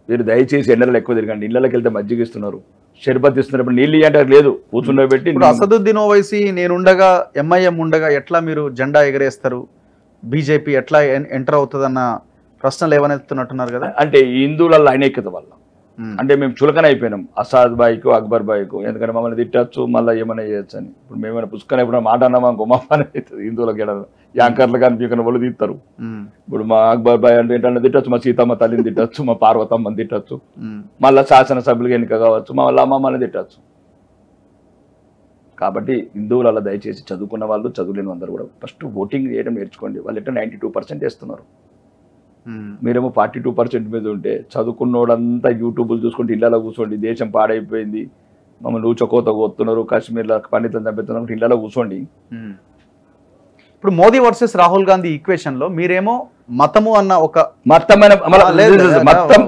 మీరు దయచేసి ఎండలు ఎక్కువ తిరగండి. ఇళ్ళకి వెళ్తే మజ్జిగ ఇస్తున్నారు, షర్బత్ ఇస్తున్నారు. ఇప్పుడు నీళ్ళు అంటే లేదు, కూర్చుండబెట్టి. అసదుద్దీన్ ఓవైసీ నేనుండగా, ఎంఐఎం ఉండగా ఎట్లా మీరు జెండా ఎగరేస్తారు? బీజేపీ ఎట్లా ఎంటర్ అవుతుందన్న ప్రశ్నలు ఏమనెత్తున్నట్టున్నారు కదా. అంటే హిందువుల ఐక్యత వల్ల అంటే మేము చులకన అయిపోయినాం అసాద్ బాయ్కు, అక్బర్ బాయ్కు. ఎందుకంటే మమ్మల్ని తిట్టచ్చు, మళ్ళీ ఏమైనా చేయొచ్చు అని. ఇప్పుడు మేమైనా పుష్కరం ఎప్పుడైనా మాట అన్నామా మా పని అవుతుంది. హిందువులకి యాంకర్లు కానీ పీకన వాళ్ళు తీస్తారు. ఇప్పుడు మా అక్బర్ బాయ్ అంటే ఏంటంటే తిట్టచ్చు, మా సీతమ్మ తల్లిని తిట్టచ్చు, మా పార్వతమ్మని తిట్టచ్చు, మళ్ళీ శాసనసభ్యులకి ఎన్నిక కావచ్చు, మళ్ళీ అమ్మమ్మని తిట్టచ్చు. కాబట్టి హిందువులలో దయచేసి చదువుకున్న వాళ్ళు, చదువులేని అందరూ కూడా ఫస్ట్ ఓటింగ్ చేయడం నేర్చుకోండి. వాళ్ళు ఎట్లా 92% వేస్తున్నారు. మీరేమో 42% మీద ఉంటే చదువుకున్నోడంతా యూట్యూబ్లు చూసుకుంటే ఇళ్ళలో కూర్చోండి. దేశం పాడైపోయింది, మమ్మల్ని ఊచకోత కోస్తున్నారు, కాశ్మీర్లో పండితులు చంపుతున్నారు, ఇళ్ళలో కూర్చోండి. ఇప్పుడు మోదీ వర్సెస్ రాహుల్ గాంధీ ఈక్వేషన్లో మీరేమో మతము అన్న ఒక మతమైన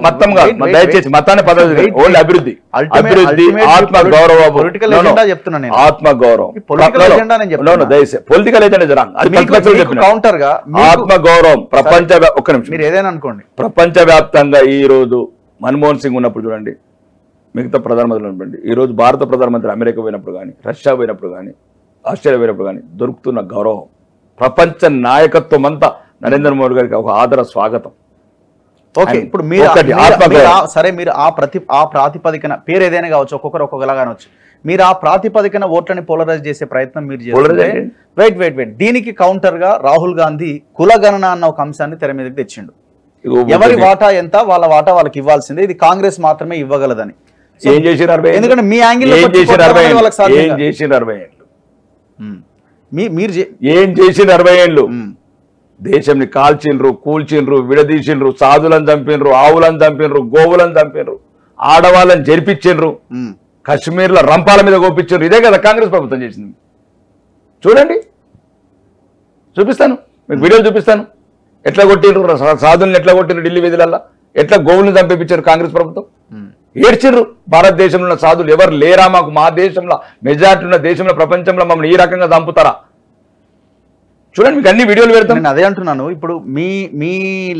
మతం కాదు, దయచేసి మతాన్ని పదవి ఓన్లీ అభివృద్ధి, అభివృద్ధి, ఆత్మ గౌరవం, పొలిటికల్ ఎజెండా చెప్తున్నా నేను, ఆత్మ గౌరవం, పొలిటికల్ ఎజెండా నేను చెప్తున్నా. దయచేసి పొలిటికల్ ఎజెండా కౌంటర్ గా ఆత్మ గౌరవం ప్రపంచ ఒక్క నిమిషం మీరు ఏదైనా అనుకోండి, ప్రపంచవ్యాప్తంగా ఈ రోజు మన్మోహన్ సింగ్ ఉన్నప్పుడు చూడండి, మిగతా ప్రధానమంత్రులు అనుకోండి, ఈ రోజు భారత ప్రధానమంత్రి అమెరికా పోయినప్పుడు కానీ, రష్యా పోయినప్పుడు కానీ, ఆస్ట్రేలియా పోయినప్పుడు కానీ దొరుకుతున్న గౌరవం, ప్రపంచ నాయకత్వం అంతా నరేంద్ర మోడీ గారికి ఒక ఆదర స్వాగతం. ఓకే, ఇప్పుడు మీరు సరే, మీరు ఆ ప్రాతిపదికన పేరు ఏదైనా కావచ్చు, ఒక్కొక్కరు ఒక్కొక్కలాగా అనవచ్చు, మీరు ఆ ప్రాతిపదికన ఓట్లని పోలరైజ్ చేసే ప్రయత్నం మీరు చేస్తే వెయిట్ దీనికి కౌంటర్ గా రాహుల్ గాంధీ కులగణన అన్న ఒక అంశాన్ని తెర మీదకి తెచ్చిండు. ఎవరి వాటా ఎంత, వాళ్ళ వాటా వాళ్ళకి ఇవ్వాల్సిందే, ఇది కాంగ్రెస్ మాత్రమే ఇవ్వగలదని. ఏం చేసిన ఎందుకంటే మీ యాంగిల్ ఏం చేసిన 40 ఏళ్ళు దేశంని కాల్చిండ్రు, కూల్చిండ్రు, విడదీసిండ్రు, సాధులను చంపినరు, ఆవులను చంపినరు, గోవులను చంపినరు, ఆడవాళ్ళని జరిపించిండ్రు, కశ్మీర్లో రంపాల మీద గోపించారు. ఇదే కదా కాంగ్రెస్ ప్రభుత్వం చేసింది. చూడండి, చూపిస్తాను మీకు, వీడియోలు చూపిస్తాను. ఎట్లా కొట్టిండ్రు సాధుల్ని, ఎట్లా కొట్టిండ్రు ఢిల్లీ వీధులల్లో, ఎట్లా గోవులను చంపించారు కాంగ్రెస్ ప్రభుత్వం. ఏడ్చిర్రు భారతదేశంలో ఉన్న సాధులు, ఎవరు లేరా మాకు, మా దేశంలో మెజార్టీ ఉన్న దేశంలో ప్రపంచంలో మమ్మల్ని ఈ రకంగా చంపుతారా? చూడండి, మీకు అన్ని వీడియోలు పెడతాను. నేను అదే అంటున్నాను. ఇప్పుడు మీ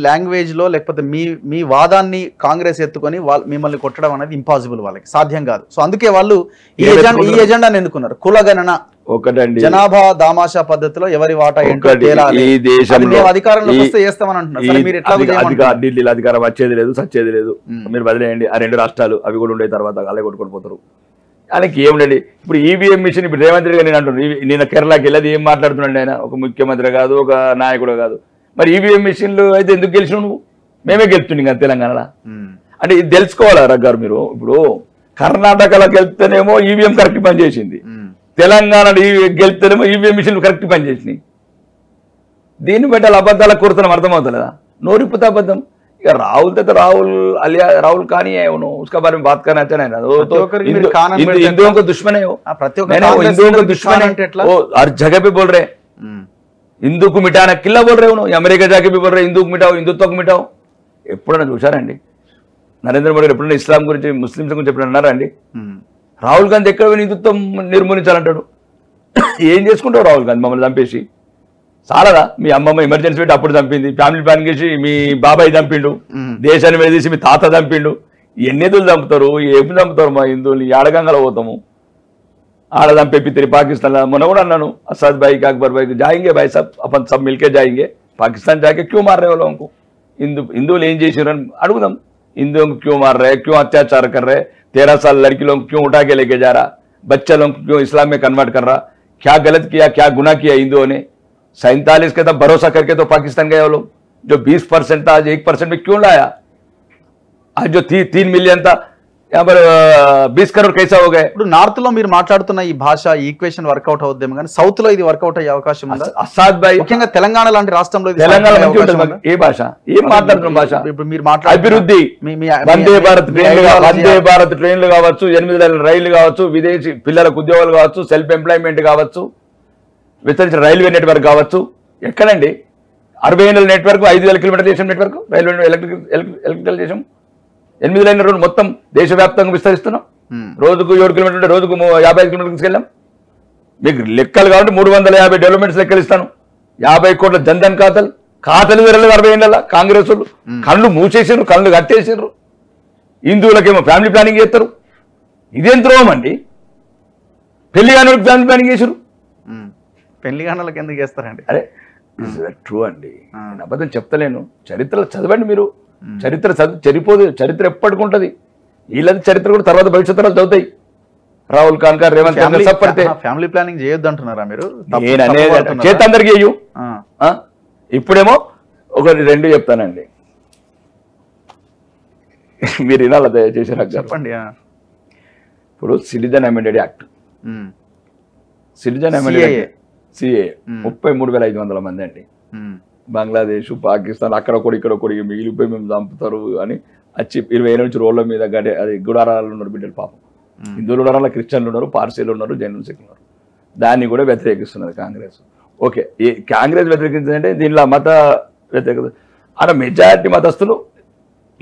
లాంగ్వేజ్ లో లేకపోతే మీ వాదాన్ని కాంగ్రెస్ ఎత్తుకొని మిమ్మల్ని కొట్టడం అనేది ఇంపాసిబుల్, వాళ్ళకి సాధ్యం కాదు. సో అందుకే వాళ్ళు ఈ ఎజెండాని ఎందుకున్నారు, కులగణన, ఒకటండి జనాభా దామాషా పద్ధతిలో ఎవరి వాటా ఏంటో ఈ దేశంలో అధికారంలోకి వస్తే చేస్తామని అంటున్నారు. మీరు ఎట్లా ఢిల్లీలో అధికారం వచ్చేది లేదు, సచ్చేది లేదు, మీరు వదిలేయండి. ఆ 2 రాష్ట్రాలు అవి కూడా ఉండే తర్వాత అలా కొట్టుకొని పోతారు. ఆయనకి ఏముండండి. ఇప్పుడు ఈవీఎం మిషన్, ఇప్పుడు రేవంత్ రెడ్డి గారు నేను అంటున్నాను, నేను కేరళకి వెళ్ళేది ఏం మాట్లాడుతున్నాండి, ఆయన ఒక ముఖ్యమంత్రి కాదు, ఒక నాయకుడు కాదు. మరి ఈవీఎం మిషన్లు అయితే ఎందుకు గెలిచినావు నువ్వు? మేమే గెలుపుతుంది కదా తెలంగాణలో. అంటే ఇది తెలుసుకోవాలా రగ్గారు మీరు. ఇప్పుడు కర్ణాటకలో గెలిపితేనేమో ఈవీఎం కరెక్ట్ పనిచేసింది, తెలంగాణ గెలిపితేనేమో ఈవీఎం మిషన్లు కరెక్ట్ పనిచేసినాయి. దీన్ని బట్టి అలా అబద్ధాలకు కూరుతున్నాం, అర్థమవుతలేదా? నోరిప్పుతా అబద్ధం. राहुल थे तो राहुल कहानी है, उसका बारे में बात करना चाहना है। वो तो हिंदुओं को दुश्मन है, वो हिंदुओं को दुश्मन है, वो हर जगह पे बोल रहे हैं हिंदू को मिटाना, किला बोल रहे हो। अमेरिका जाके भी बोल रहे हिंदू को मिटाओ, हिंदुत्व को मिटाओ। ఎప్పుడైనా చూశారండి నరేంద్ర మోడీ ఎప్పుడైనా ఇస్లాం గురించి ముస్లింస్ గురించి ఎప్పుడైనా అన్నారా అండి? రాహుల్ గాంధీ ఎక్కడ హిందుత్వం నిర్మూలించాలంటాడు. ఏం చేసుకుంటావు రాహుల్ గాంధీ? మమ్మల్ని చంపేసి చాలదా? మీ అమ్మమ్మ ఎమర్జెన్సీ పెట్టి అప్పుడు చంపింది, ఫ్యామిలీ ప్లాన్ చేసి మీ బాబాయ్ చంపిండు, దేశాన్ని విడదీసి మీ తాత చంపిండు. ఎన్నిదులు చంపుతారు, ఏమి చంపుతారు? మా హిందువులు ఆడగంగలో పోతాము, ఆడ చంపేపిత్రి పాకిస్తాన్. మొన్న కూడా అన్నాను, అసాద్ భాయ్ అక్బర్ భాయ్ జాయింగే భాయ్ సబ్ अपन सब मिलके जाएंगे, पाकिस्तान जाके क्यों मार रहे हो लोगों को? हिंदुओं ఏం చేసిరని అడుగుదాం. हिंदुओं को क्यों मार रहे, क्यों अत्याचार कर रहे, 13 साल लड़की लोगों को क्यों उठा के लेके जा रहा, बच्चा लोगों को क्यों इस्लाम में कन्वर्ट कर रहा? क्या गलत किया, क्या गुनाह किया हिंदुओं ने? 47 के तब भरोसा करके तो पाकिस्तान गए वो लोग। जो 20% था आज 1% में क्यों लाया? आज जो 3 मिलियन था यहाँ पर 20 करोड़ कैसा हो गए? ఇప్పుడు నార్త్ లో మీరు మాట్లాడుతున్న ఈ భాష ఈక్వేషన్ వర్కౌట్ అవుద్దేమో కానీ సౌత్ లో ఇది వర్కౌట్ అయ్యే అవకాశం ఉందా? అసాద్ భాయ్ ముఖ్యంగా తెలంగాణ లాంటి రాష్ట్రంలో తెలంగాణ ఏ భాష ఏం మాట్లాడుతున్న భాష? ఇప్పుడు మీరు మాట్లాడే అభివృద్ధి, వందే భారత్ ట్రైన్లు కావచ్చు, 8 లైన్ల రైళ్లు కావచ్చు, విదేశీ పిల్లలకు ఉద్యోగాలు కావచ్చు, సెల్ఫ్ ఎంప్లాయ్మెంట్ కావచ్చు, విస్తరించిన రైల్వే నెట్వర్క్ కావచ్చు. ఎక్కడండి 60 ఏళ్ళ నెట్వర్క్, 5000 కిలోమీటర్ దేశం నెట్వర్క్, రైల్వే ఎలక్ట్రికల్ దేశం, 8 లైన్ల రోడ్డు మొత్తం దేశవ్యాప్తంగా విస్తరిస్తున్నాం. రోజుకు 7 కిలోమీటర్ ఉంటే రోజుకు 55 కిలోమీటర్ తీసుకెళ్ళాం. మీకు లెక్కలు కాబట్టి 350 డెవలప్మెంట్స్ లెక్కలు ఇస్తాను. 50 కోట్ల జన్ధన్ ఖాతాలు తెరలేదు 60 ఏళ్ళ కాంగ్రెస్ వాళ్ళు. కళ్ళు మూసేసారు, కళ్ళు కట్టేసారు. హిందువులకేమో ఫ్యామిలీ ప్లానింగ్ చేస్తారు. ఇదేం ద్రోహం అండి? పెళ్లి కాని ఫ్యామిలీ ప్లానింగ్ చేశారు. పెళ్లి గంటలకు ఎందుకు చేస్తారండి? అరే ట్రూ అండి, నేను అబద్ధం చెప్తలేను. చరిత్రలో చదవండి మీరు. చరిత్ర చరిపోదు, చరిత్ర ఎప్పటికుంటది. వీళ్ళది చరిత్ర కూడా తర్వాత భవిష్యత్తు చదువుతాయి. రాహుల్ ఖాన్ గారు, రేవంత్ పడితే ఫ్యామిలీ ప్లానింగ్ చేయొద్దు అంటున్నారా మీరు? చేత అందరికి చెయ్యు. ఇప్పుడేమో 1-2 చెప్తానండి, మీరు వినాలి దయచేసి. చెప్పండి. ఇప్పుడు citizen amended act, citizen amended CA 33,500 మంది అండి. బంగ్లాదేశ్, పాకిస్తాన్ అక్కడ కూడా ఇక్కడ కూడా మిగిలిపోయి మేము చంపుతారు అని వచ్చి 20 నుంచి రోడ్ల మీద అది గుడారాలు ఉన్నారు బిడ్డలు. పాపం హిందువులు ఉన్నారు, క్రిస్టియన్లు ఉన్నారు, పార్సీలు ఉన్నారు, జైనులు సిక్కులు ఉన్నారు. దాన్ని కూడా వ్యతిరేకిస్తున్నది కాంగ్రెస్. ఓకే, కాంగ్రెస్ వ్యతిరేకించిందంటే దీనిలో మత వ్యతిరేకత అక్కడ మెజారిటీ మతస్థులు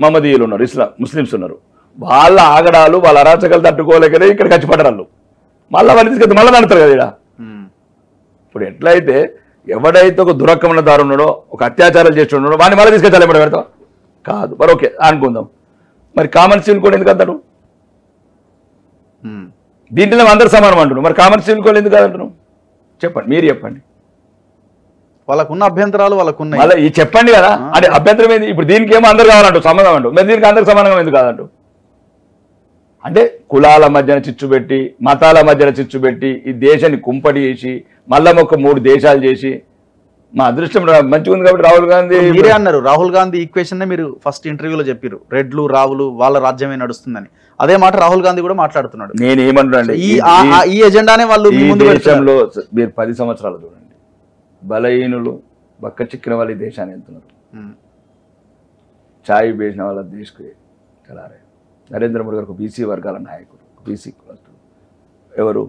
మహమ్మదీయులు ఉన్నారు, ముస్లిమ్స్ ఉన్నారు. వాళ్ళ ఆగడాలు వాళ్ళ అరాచకాలు తట్టుకోలేకనే ఇక్కడ ఖచ్చిపడ్డారు. మళ్ళీ వాళ్ళు తీసుకెళ్తే మళ్ళీ నడుతారు కదా ఇక్కడ. ఇప్పుడు ఎట్లయితే ఎవడైతే ఒక దురకమైన దారు ఉన్నాడో, ఒక అత్యాచారాలు చేసి ఉన్నాడో వాడిని మళ్ళీ తీసుకెళ్తారు ఎప్పుడు పెడతాం కాదు. మరి ఓకే అనుకుందాం, మరి కామన్ సివిల్ కోడ్ ఎందుకు అంటారు? దీంట్లో అందరు సమానం అంటున్నాం, మరి కామన్ సివిల్ కోడ్ ఎందుకు అంటున్నాం? చెప్పండి, మీరు చెప్పండి. వాళ్ళకున్న అభ్యంతరాలు వాళ్ళకున్నాయి, మళ్ళీ ఈ చెప్పండి కదా. అంటే అభ్యంతరం ఏంది? ఇప్పుడు దీనికి ఏమో అందరు కావాలంటూ సమాధానం అంటూ, మరి దీనికి అందరికి సమానంగా ఎందుకు కాదంటూ? అంటే కులాల మధ్యన చిచ్చు పెట్టి, మతాల మధ్యన చిచ్చు పెట్టి, ఈ దేశాన్ని కుంపటి చేసి మళ్ళా ఒక 3 దేశాలు చేసి, మా అదృష్టం మంచిగా ఉంది కాబట్టి రాహుల్ గాంధీ మీరే అన్నారు. రాహుల్ గాంధీ ఈక్వేషన్ మీరు ఫస్ట్ ఇంటర్వ్యూలో చెప్పారు, రెడ్లు రావులు వాళ్ళ రాజ్యమే నడుస్తుందని. అదే మాట రాహుల్ గాంధీ కూడా మాట్లాడుతున్నాడు. నేను ఏమంటున్నాను, ఈ ఎజెండానే వాళ్ళు దేశంలో మీరు 10 సంవత్సరాలు చూడండి, బలహీనులు బక్క చిక్కిన వాళ్ళు ఈ దేశాన్ని వెళ్తున్నారు. ఛాయ్ వేసిన వాళ్ళ దేశకు చలారే. నరేంద్ర మోడీ గారు బీసీ వర్గాల నాయకుడు, బీసీ కులస్తుడు. ఎవరు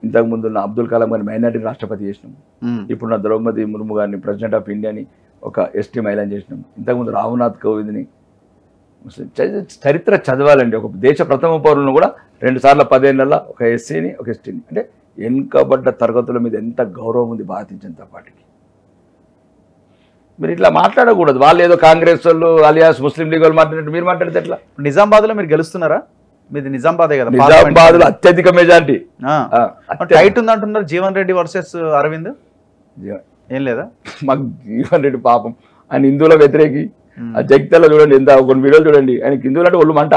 ఇంతకుముందు ఉన్న అబ్దుల్ కలాం గారిని మైనార్టీ రాష్ట్రపతి చేసినాం. ఇప్పుడున్న ద్రౌపది ముర్ము గారిని ప్రెసిడెంట్ ఆఫ్ ఇండియాని ఒక ఎస్టీ మహిళని చేసినాం. ఇంతకుముందు రామ్నాథ్ కోవింద్ని ముస్లిం. చరిత్ర చదవాలండి. ఒక దేశ ప్రథమ పౌరులను కూడా 2 సార్లు 10 ఏళ్ళ ఒక ఎస్సీని ఒక ఎస్టీని. అంటే వెనుకబడ్డ తరగతుల మీద ఎంత గౌరవం ఉంది భారతీయ జనతా పార్టీకి. మీరు ఇట్లా మాట్లాడకూడదు. వాళ్ళు ఏదో కాంగ్రెస్ వాళ్ళు అలియాస్ ముస్లిం లీగ్ వాళ్ళు మాట్లాడినట్టు మీరు మాట్లాడితే ఎట్లా? నిజామాబాద్లో మీరు గెలుస్తున్నారా? మీది నిజామాబాదే కదా. నిజామాబాద్లో అత్యధిక మెజార్టీ. టైట్ ఉంది అంటున్నారు. జీవన్ రెడ్డి వర్సెస్ అరవింద్ ఏం లేదా? మాకు జీవన్ రెడ్డి పాపం ఆయన హిందువుల వ్యతిరేకి. ఆ జగిత్యాల చూడండి, ఎంత కొన్ని వీడియోలు చూడండి, ఆయన హిందువులు అంటే ఒళ్ళు మంట.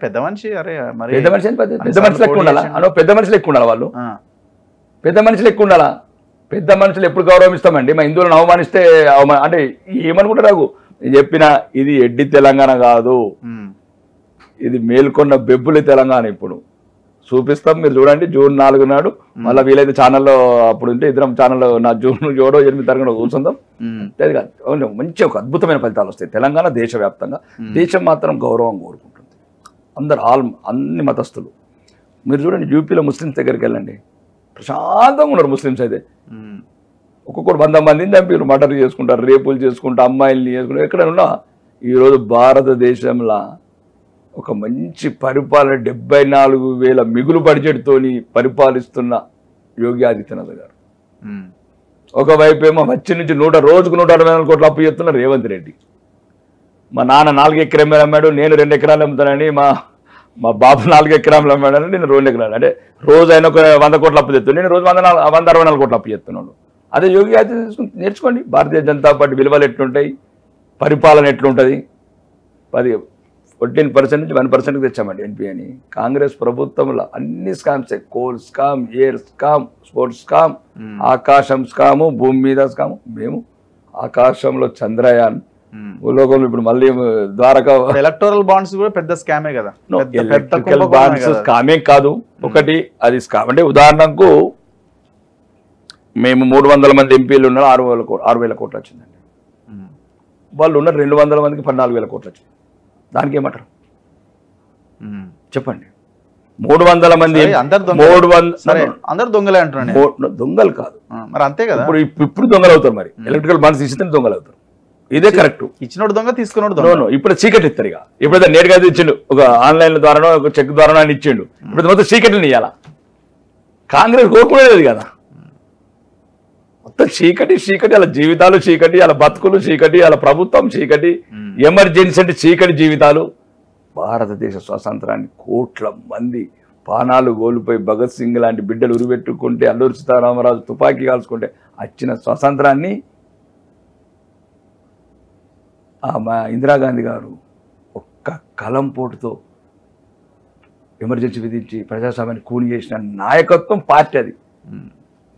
పెద్ద మనిషి. అరే మరి పెద్ద మనిషి పెద్ద మనుషులు ఎక్కువ ఉండాలా? పెద్ద మనుషులు ఎక్కువ ఉండాలా? వాళ్ళు పెద్ద మనుషులు ఎక్కువ ఉండాలా? పెద్ద మనుషులు ఎప్పుడు గౌరవిస్తామండి? మా హిందువులను అవమానిస్తే అంటే ఏమనుకుంటారు? నేను చెప్పిన ఇది ఎడ్డి తెలంగాణ కాదు, ఇది మేల్కొన్న బెబ్బులి తెలంగాణ. ఇప్పుడు చూపిస్తాం, మీరు చూడండి. జూన్ 4 నాడు మళ్ళీ వీలైతే ఛానల్లో అప్పుడు ఉంటే ఇద్దరం ఛానల్లో నా జూన్ 7, 8 తారీఖున కూర్చుందాం. అది కాదు, మంచి ఒక అద్భుతమైన ఫలితాలు వస్తాయి తెలంగాణ దేశవ్యాప్తంగా. దేశం మాత్రం గౌరవం కోరుకుంటుంది. అందరు అన్ని మతస్థులు. మీరు చూడండి, యూపీలో ముస్లిమ్స్ దగ్గరికి వెళ్ళండి, ప్రశాంతంగా ఉన్నారు ముస్లిమ్స్. అయితే ఒక్కొక్కరు 100 మందిని చంపారు, మర్డర్ చేసుకుంటారు, రేపులు చేసుకుంటూ అమ్మాయిల్ని చేసుకుంటారు. ఎక్కడ ఉన్నా ఈరోజు భారతదేశంలో ఒక మంచి పరిపాలన 74,000 మిగులు బడ్జెట్తోని పరిపాలిస్తున్న యోగి ఆదిత్యనాథ్ గారు. ఒకవైపు ఏమో వచ్చి నుంచి రోజుకు 160 కోట్ల అప్పు చేస్తున్న రేవంత్ రెడ్డి. మా నాన్న 4 ఎకరాలు అమ్మాడు, నేను 2 ఎకరాలు అమ్ముతానని, మా బాబు 4 ఎకరాలు అమ్మాడని నేను 2 ఎకరాలు. అంటే రోజు ఆయన ఒక 100 కోట్ల అప్పు చేస్తున్నాను, నేను రోజు 164 కోట్ల అప్పు చేస్తున్నాను. అదే యోగి ఆదిత్యనాథ్ నేర్చుకోండి. భారతీయ జనతా పార్టీ విలువలు ఎట్లుంటాయి, పరిపాలన ఎట్లుంటుంది. 14% నుంచి 1%కి తెచ్చామండి ఎన్పీ అని. కాంగ్రెస్ ప్రభుత్వంలో అన్ని స్కామ్సే, coal scam, air scam, sports scam, ఆకాశం స్కాము, భూమి మీద స్కాము. మేము ఆకాశంలో చంద్రయాన్, భూలోకంలో ఇప్పుడు మళ్ళీ ద్వారకా. ఎలక్టోరల్ బాండ్స్ కూడా పెద్ద స్కామే కదా. ఎలక్ట్రికల్ బాండ్స్ స్కామే కాదు. ఒకటి అది స్కామ్. అంటే ఉదాహరణకు మేము 300 మంది ఎంపీలు ఉన్నారు, 6,000 కోట్లు వచ్చిందండి. వాళ్ళు ఉన్న 200 మందికి 14,000 కోట్లు వచ్చింది. దానికి ఏమంటారు చెప్పండి? 300 మంది అందరు దొంగలే అంటున్నాను. దొంగలు కాదు మరి, అంతే కదా. ఇప్పుడు దొంగలు అవుతారు. మరి ఎలక్ట్రికల్ బాండ్స్ ఇస్తే దొంగలు అవుతారు. ఇదే కరెక్ట్. ఇచ్చినోడు దొంగ, తీసుకున్నాడు దొంగ. ఇప్పుడు చీకటి ఇస్తారు. ఇక ఇప్పుడైతే నేరుగా ఇచ్చిండు, ఒక ఆన్లైన్ ద్వారానో ఒక చెక్ ద్వారా ఇచ్చిండు. ఇప్పుడు మొత్తం చీకటిని ఇవ్వాలా? కాంగ్రెస్ కోరుకునేది కదా. మొత్తం చీకటి వాళ్ళ జీవితాలు చీకటి, వాళ్ళ బతుకులు చీకటి, వాళ్ళ ప్రభుత్వం చీకటి, ఎమర్జెన్సీ అంటే చీకటి జీవితాలు. భారతదేశ స్వాతంత్రాన్ని కోట్ల మంది పానాలు కోల్పోయి భగత్ సింగ్ లాంటి బిడ్డలు ఉరిపెట్టుకుంటే, అల్లూరి సీతారామరాజు తుపాకీ కాల్చుకుంటే వచ్చిన స్వాతంత్రాన్ని మా ఇందిరాగాంధీ గారు ఒక్క కలం పోటుతో ఎమర్జెన్సీ విధించి ప్రజాస్వామ్యాన్ని కూని చేసిన నాయకత్వం పార్టీ అది.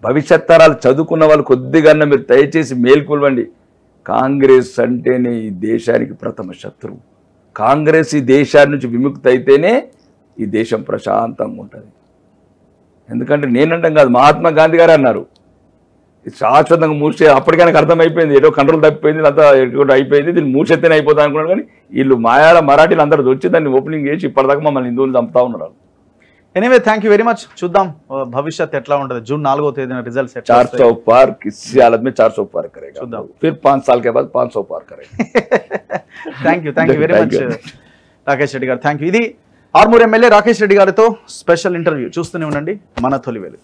భవిష్యత్ తరాలు చదువుకున్న వాళ్ళు కొద్దిగా మీరు దయచేసి మేల్కొల్వండి. కాంగ్రెస్ అంటేనే ఈ దేశానికి ప్రథమ శత్రువు. కాంగ్రెస్ ఈ దేశాన్ని నుంచి విముక్తి అయితేనే ఈ దేశం ప్రశాంతంగా ఉంటుంది. ఎందుకంటే నేనంటాం కాదు, మహాత్మా గాంధీ గారు అన్నారు, శాశ్వతంగా మూసే. అప్పటికైనా అర్థమైపోయింది, ఏదో కంట్రోల్ తప్పిపోయింది, అంతా అయిపోయింది, దీన్ని మూసెత్తేనే అయిపోతా అనుకున్నాను. కానీ వీళ్ళు మరాఠీలు అందరూ వచ్చి దాన్ని ఓపెనింగ్ చేసి ఇప్పటిదాకా మమ్మల్ని హిందువులు చంపుతా ఉన్నారు. Anyway thank you very much. చూద్దాం భవిష్యత్ ఎట్లా ఉంటుంది. June 4వ తేదీన రిజల్ట్స్ 400 पार किसी हालत में 400 पार करेगा. शुद्धा. फिर 5 साल के बाद 500 पार करेगा. Thank you very Thank much you. Rakesh Reddy గారు. Thank you. ఇది ఆర్మూర్ ఎమ్మెల్యే రాకేష్ రెడ్డి గారితో స్పెషల్ ఇంటర్వ్యూ. చూస్తూనే ఉండండి మన తొలి వెలుగు.